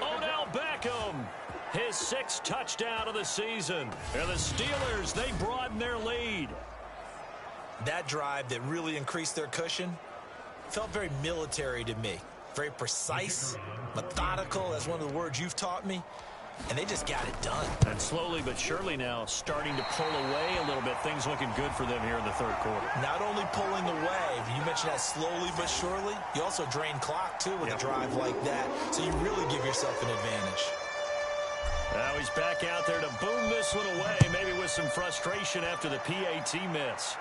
Odell Beckham. His 6th touchdown of the season. And the Steelers, they broaden their lead. That drive that really increased their cushion felt very military to me. Very precise, methodical, that's one of the words you've taught me. And they just got it done. And slowly but surely now starting to pull away a little bit. Things looking good for them here in the 3rd quarter. Not only pulling away, you mentioned that slowly but surely. You also drain clock, too, with a drive like that. So you really give yourself an advantage. Now he's back out there to boom this one away, maybe with some frustration after the PAT miss.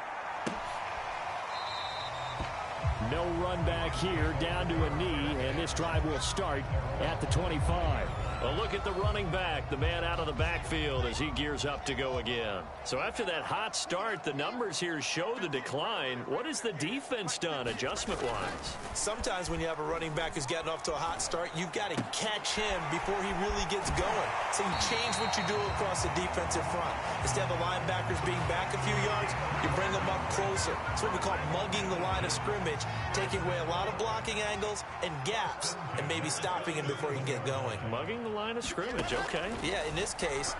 No run back here, down to a knee, and this drive will start at the 25. A look at the running back, the man out of the backfield as he gears up to go again. So after that hot start, the numbers here show the decline. What has the defense done adjustment-wise? Sometimes when you have a running back who's gotten off to a hot start, you've got to catch him before he really gets going. So you change what you do across the defensive front. Instead of the linebackers being back a few yards, you bring them up closer. It's what we call mugging the line of scrimmage, taking away a lot of blocking angles and gaps, and maybe stopping him before he can get going. Mugging the line of scrimmage, okay. Yeah, in this case.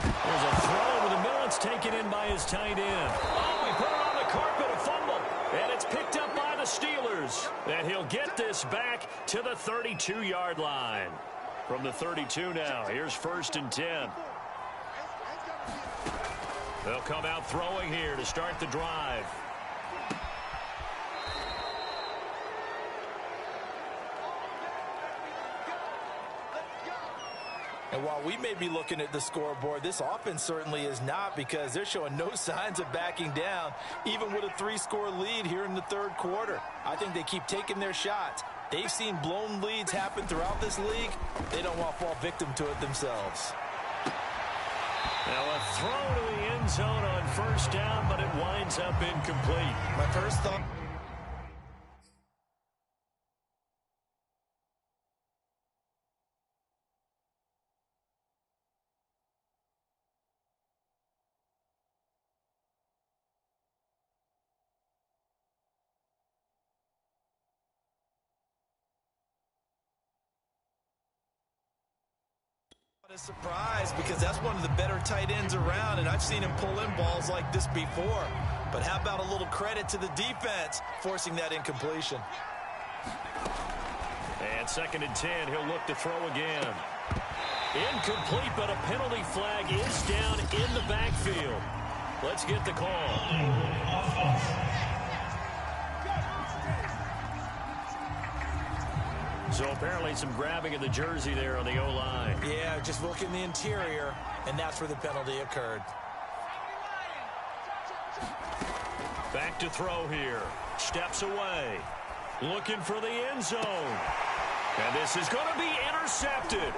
There's a throw over the middle. It's taken in by his tight end. Oh, he put it on the carpet, a fumble. And it's picked up by the Steelers. And he'll get this back to the 32-yard line. From the 32 now, here's 1st and 10. They'll come out throwing here to start the drive. And while we may be looking at the scoreboard, this offense certainly is not, because they're showing no signs of backing down, even with a 3-score lead here in the 3rd quarter. I think they keep taking their shots. They've seen blown leads happen throughout this league. They don't want to fall victim to it themselves. Now a throw to the end zone on 1st down, but it winds up incomplete. My first thought... a surprise, because that's one of the better tight ends around, and I've seen him pull in balls like this before. But how about a little credit to the defense forcing that incompletion? And 2nd and 10, he'll look to throw again. Incomplete, but a penalty flag is down in the backfield. Let's get the call. So apparently some grabbing of the jersey there on the O-line. Yeah, just look in the interior, and that's where the penalty occurred. Back to throw here. Steps away. Looking for the end zone. And this is going to be intercepted.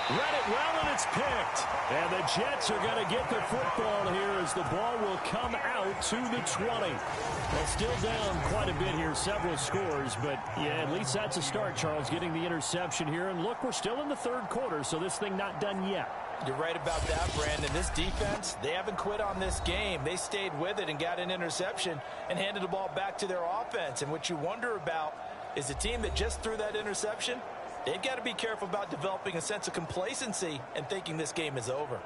Read it well, and it's picked. And the Jets are going to get the football here as the ball will come out to the 20. Well, still down quite a bit here, several scores. But, yeah, at least that's a start, Charles, getting the interception here. And, look, we're still in the 3rd quarter, so this thing not done yet. You're right about that, Brandon. This defense, they haven't quit on this game. They stayed with it and got an interception and handed the ball back to their offense. And what you wonder about is the team that just threw that interception, they've got to be careful about developing a sense of complacency and thinking this game is over.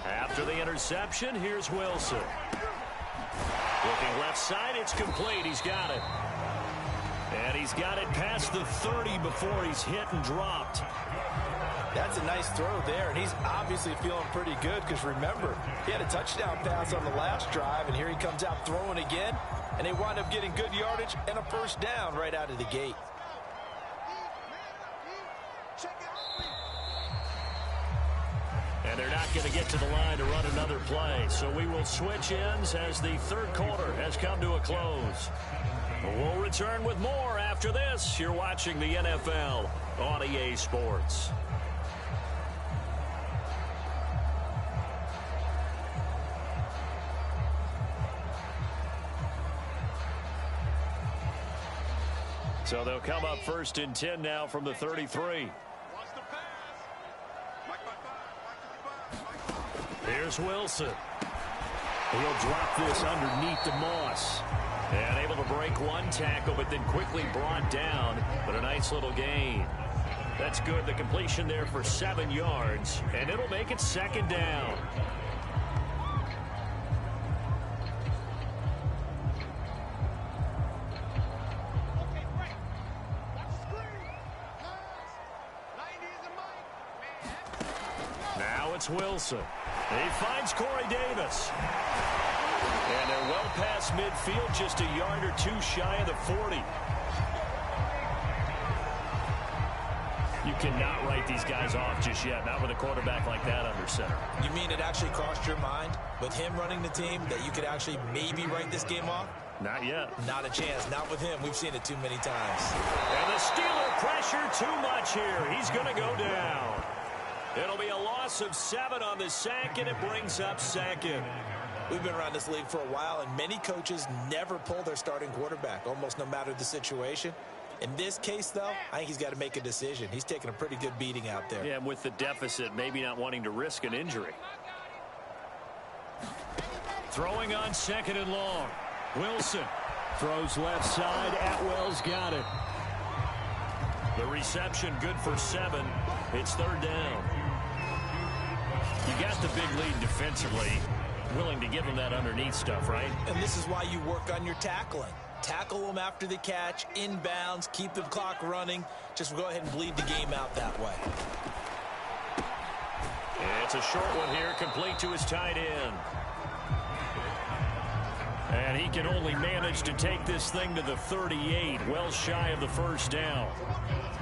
After the interception, here's Wilson. Looking left side, it's complete. He's got it. And he's got it past the 30 before he's hit and dropped. That's a nice throw there, and he's obviously feeling pretty good, because remember, he had a touchdown pass on the last drive, and here he comes out throwing again, and they wind up getting good yardage and a 1st down right out of the gate. And they're not going to get to the line to run another play, so we will switch ends as the 3rd quarter has come to a close. We'll return with more after this. You're watching the NFL on EA Sports. So they'll come up 1st and 10 now from the 33. Here's Wilson. He'll drop this underneath DeMoss. And able to break one tackle, but then quickly brought down. But a nice little gain. That's good. The completion there for 7 yards. And it'll make it 2nd down. Now it's Wilson. He finds Corey Davis. And they're well past midfield, just a yard or 2 shy of the 40. You cannot write these guys off just yet, not with a quarterback like that under center. You mean it actually crossed your mind, with him running the team, that you could actually maybe write this game off? Not yet. Not a chance. Not with him. We've seen it too many times. And the Steeler pressure too much here. He's going to go down. It'll be a loss of 7 on the sack, and it brings up 2nd. We've been around this league for a while, and many coaches never pull their starting quarterback, almost no matter the situation. In this case, though, I think he's got to make a decision. He's taking a pretty good beating out there. Yeah, and with the deficit, maybe not wanting to risk an injury. Throwing on second and long. Wilson throws left side. Atwell's got it. The reception good for 7. It's third down. You got the big lead defensively. Willing to give them that underneath stuff, right? And this is why you work on your tackling. Tackle them after the catch, inbounds, keep the clock running. Just go ahead and bleed the game out that way. It's a short one here, complete to his tight end. And he can only manage to take this thing to the 38, well shy of the first down.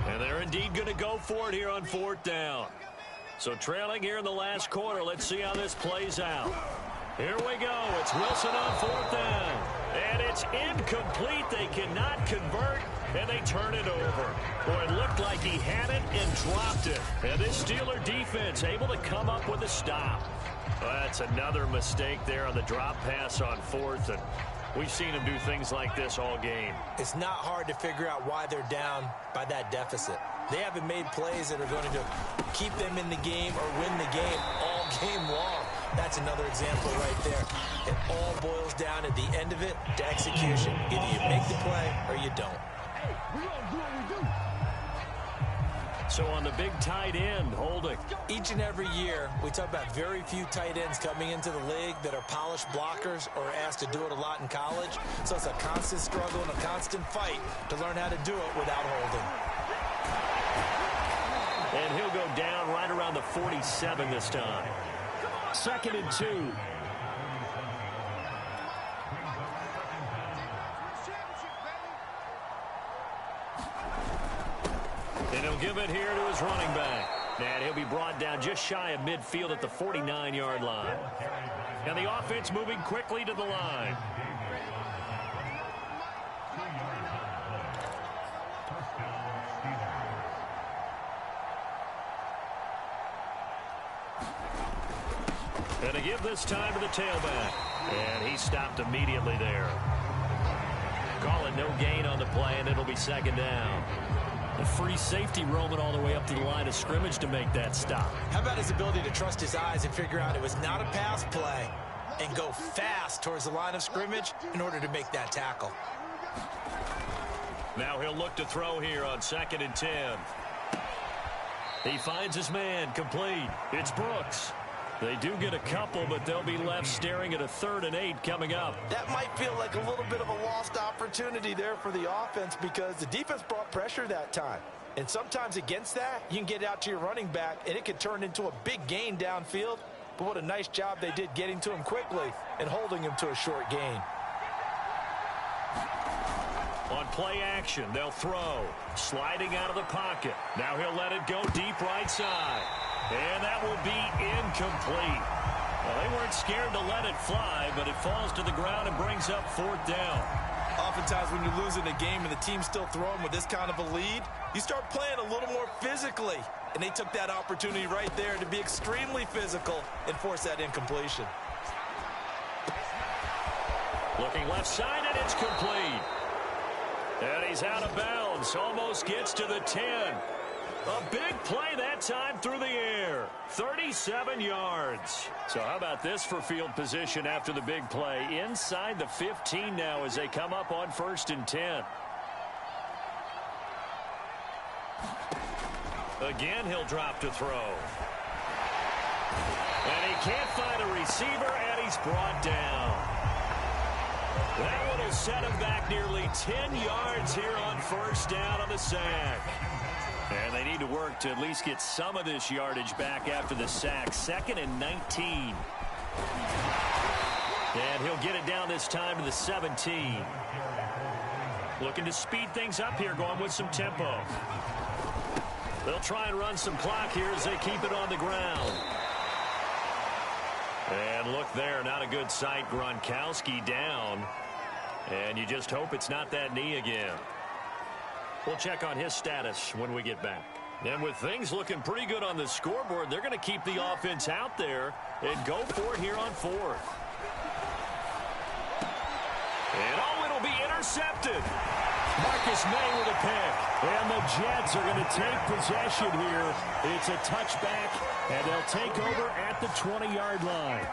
And they're indeed going to go for it here on fourth down. So trailing here in the last quarter, let's see how this plays out. Here we go. It's Wilson on fourth down. And it's incomplete. They cannot convert, and they turn it over. Boy, it looked like he had it and dropped it. And this Steeler defense able to come up with a stop. Well, that's another mistake there on the drop pass on fourth, and we've seen him do things like this all game. It's not hard to figure out why they're down by that deficit. They haven't made plays that are going to keep them in the game or win the game all game long. That's another example right there. It all boils down at the end of it to execution. Either you make the play or you don't. Hey, we gonna do what we do. So on the big tight end, holding. Each and every year, we talk about very few tight ends coming into the league that are polished blockers or asked to do it a lot in college. So it's a constant struggle and a constant fight to learn how to do it without holding. And he'll go down right around the 47 this time. 2nd and 2. And he'll give it here to his running back. And he'll be brought down just shy of midfield at the 49-yard line. And the offense moving quickly to the line. And to give this time to the tailback. And he stopped immediately there. Call it no gain on the play, and it'll be second down. A free safety roaming all the way up to the line of scrimmage to make that stop. How about his ability to trust his eyes and figure out it was not a pass play and go fast towards the line of scrimmage in order to make that tackle. Now he'll look to throw here on 2nd and 10. He finds his man, complete. It's Brooks. They do get a couple, but they'll be left staring at a 3rd and 8 coming up. That might feel like a little bit of a lost opportunity there for the offense because the defense brought pressure that time. And sometimes against that, you can get out to your running back, and it could turn into a big gain downfield. But what a nice job they did getting to him quickly and holding him to a short gain. On play action, they'll throw. Sliding out of the pocket. Now he'll let it go deep right side. And that will be incomplete. Well, they weren't scared to let it fly, but it falls to the ground and brings up 4th down. Oftentimes when you're losing a game and the team's still throwing with this kind of a lead, you start playing a little more physically. And they took that opportunity right there to be extremely physical and force that incompletion. Looking left side, and it's complete. And he's out of bounds. Almost gets to the 10. A big play that time through the air. 37 yards. So how about this for field position after the big play? Inside the 15 now as they come up on 1st and 10. Again, he'll drop to throw. And he can't find a receiver, and he's brought down. That one will set him back nearly 10 yards here on 1st down on the sack. And they need to work to at least get some of this yardage back after the sack. 2nd and 19. And he'll get it down this time to the 17. Looking to speed things up here, going with some tempo. They'll try and run some clock here as they keep it on the ground. And look there, not a good sight. Gronkowski down. And you just hope it's not that knee again. We'll check on his status when we get back. And with things looking pretty good on the scoreboard, they're going to keep the offense out there and go for it here on 4th. And it'll be intercepted. Marcus May with a pick. And the Jets are going to take possession here. It's a touchback, and they'll take over at the 20-yard line.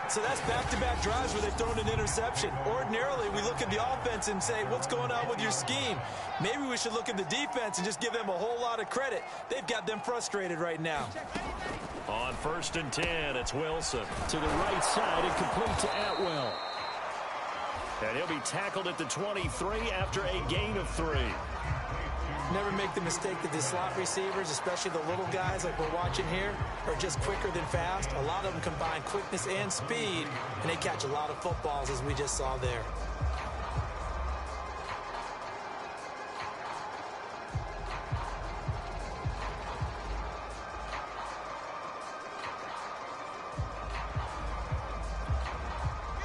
So that's back-to-back drives where they've thrown an interception. Ordinarily, we look at the offense and say, what's going on with your scheme? Maybe we should look at the defense and just give them a whole lot of credit. They've got them frustrated right now. On 1st and 10, it's Wilson. To the right side and complete to Atwell. And he'll be tackled at the 23 after a gain of 3. Never make the mistake that the slot receivers, especially the little guys like we're watching here, are just quicker than fast. A lot of them combine quickness and speed, and they catch a lot of footballs, as we just saw there.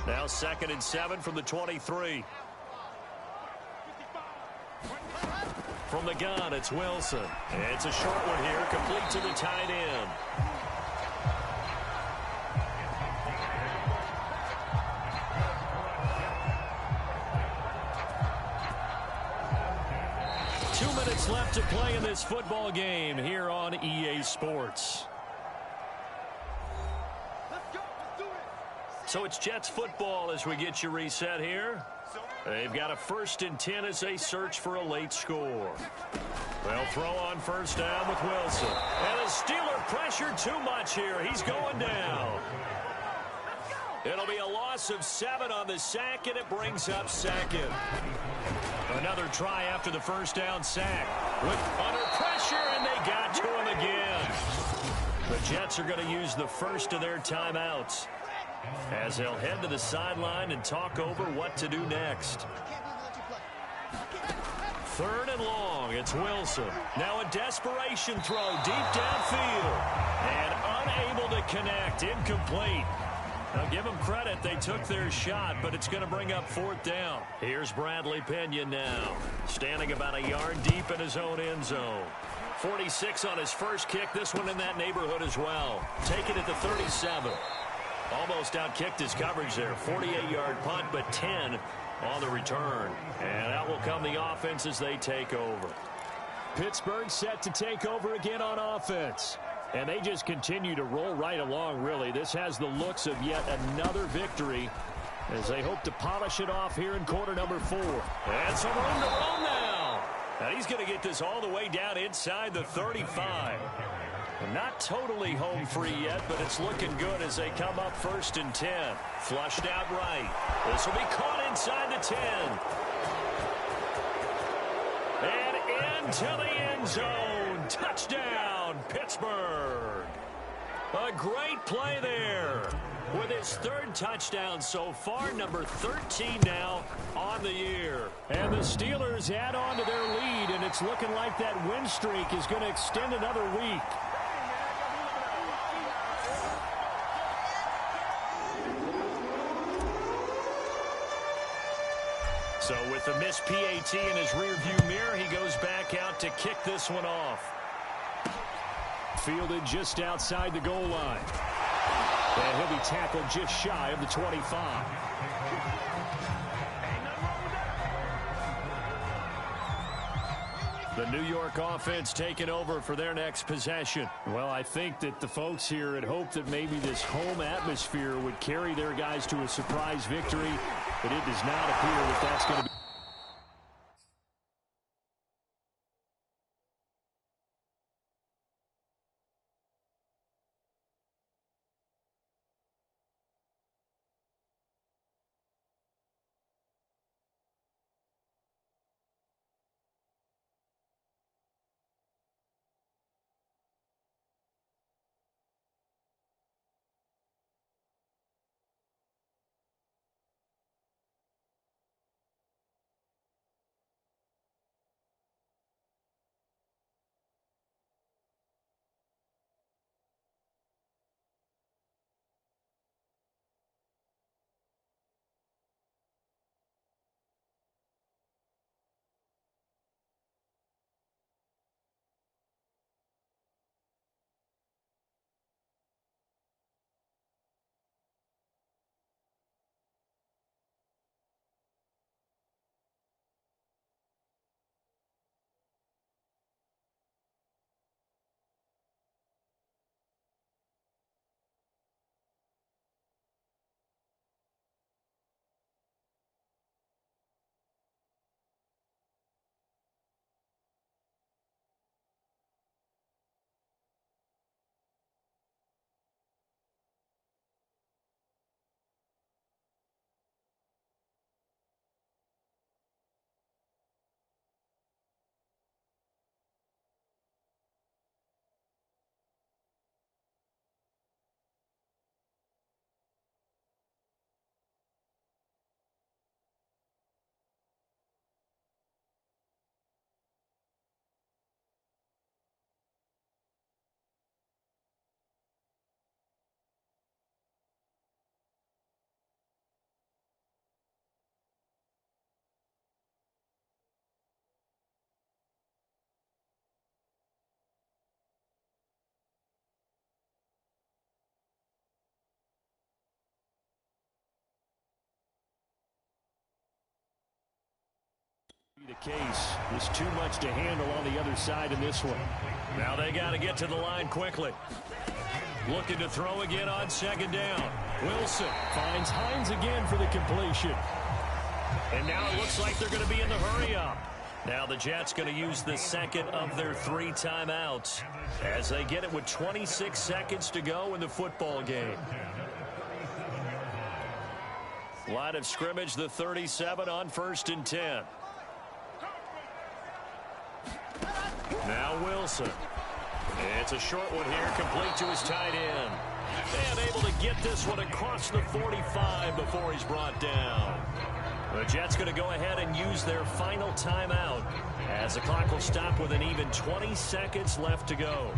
Now 2nd and 7 from the 23. From the gun, it's Wilson. It's a short one here, complete to the tight end. Two minutes left to play in this football game here on EA Sports. So it's Jets football as we get you reset here. They've got a 1st and 10 as they search for a late score. They'll throw on 1st down with Wilson. And the Steeler pressure too much here. He's going down. It'll be a loss of 7 on the sack, and it brings up 2nd. Another try after the 1st down sack. Under pressure, and they got to him again. The Jets are going to use the first of their timeouts as they'll head to the sideline and talk over what to do next. 3rd and long, it's Wilson. Now a desperation throw deep downfield. And unable to connect, incomplete. Now give them credit, they took their shot, but it's going to bring up 4th down. Here's Bradley Pena now, standing about a yard deep in his own end zone. 46 on his first kick, this one in that neighborhood as well. Take it at the 37. Almost outkicked his coverage there. 48-yard punt, but 10 on the return. And out will come the offense as they take over. Pittsburgh set to take over again on offense. And they just continue to roll right along, really. This has the looks of yet another victory as they hope to polish it off here in quarter number 4. And some room to roam now. And he's going to get this all the way down inside the 35. Not totally home free yet, but it's looking good as they come up 1st and 10. Flushed out right. This will be caught inside the 10. And into the end zone. Touchdown, Pittsburgh. A great play there. With his 3rd touchdown so far, number 13 now on the year. And the Steelers add on to their lead, and it's looking like that win streak is going to extend another week. So with the missed PAT in his rearview mirror, he goes back out to kick this one off. Fielded just outside the goal line. And he'll be tackled just shy of the 25. The New York offense taking over for their next possession. Well, I think that the folks here had hoped that maybe this home atmosphere would carry their guys to a surprise victory, but it does not appear that that's going to be. The case is too much to handle on the other side in this one. Now they got to get to the line quickly. Looking to throw again on second down. Wilson finds Hines again for the completion. And now it looks like they're going to be in the hurry-up. Now the Jets going to use the second of their 3 timeouts as they get it with 26 seconds to go in the football game. Line of scrimmage, the 37 on 1st and 10. Now Wilson. It's a short one here, complete to his tight end. And able to get this one across the 45 before he's brought down. The Jets going to go ahead and use their final timeout as the clock will stop with an even 20 seconds left to go.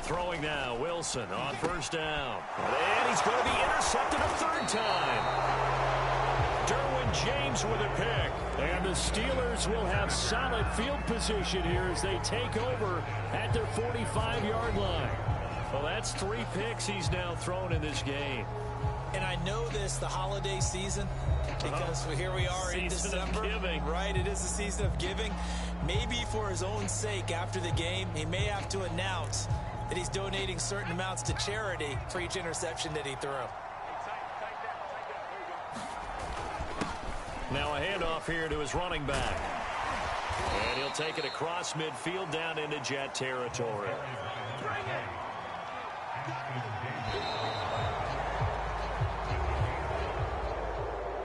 Throwing now, Wilson on 1st down. And he's going to be intercepted a 3rd time. Derwin James with a pick. And the Steelers will have solid field position here as they take over at their 45-yard line. Well, that's 3 picks he's now thrown in this game. And I know this, the holiday season, because here we are in December. Right, it is the season of giving. Maybe for his own sake after the game, he may have to announce that he's donating certain amounts to charity for each interception that he threw. Now a handoff here to his running back. And he'll take it across midfield down into Jet territory.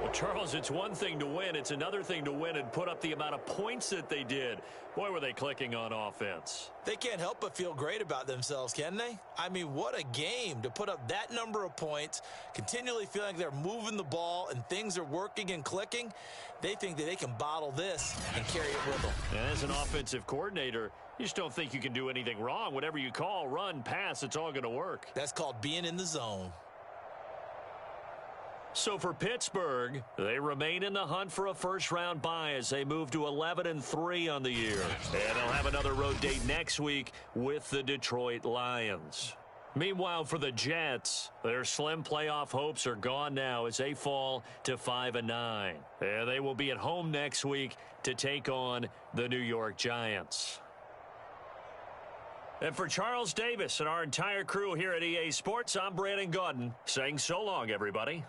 Well, Charles, it's one thing to win. It's another thing to win and put up the amount of points that they did. Boy, were they clicking on offense. They can't help but feel great about themselves, can they? I mean, what a game to put up that number of points, continually feeling like they're moving the ball and things are working and clicking. They think that they can bottle this and carry it with them. And as an offensive coordinator, you just don't think you can do anything wrong. Whatever you call, run, pass, it's all going to work. That's called being in the zone. So for Pittsburgh, they remain in the hunt for a first-round bye as they move to 11-3 on the year. And they'll have another road date next week with the Detroit Lions. Meanwhile, for the Jets, their slim playoff hopes are gone now as they fall to 5-9. And they will be at home next week to take on the New York Giants. And for Charles Davis and our entire crew here at EA Sports, I'm Brandon Gaudin saying so long, everybody.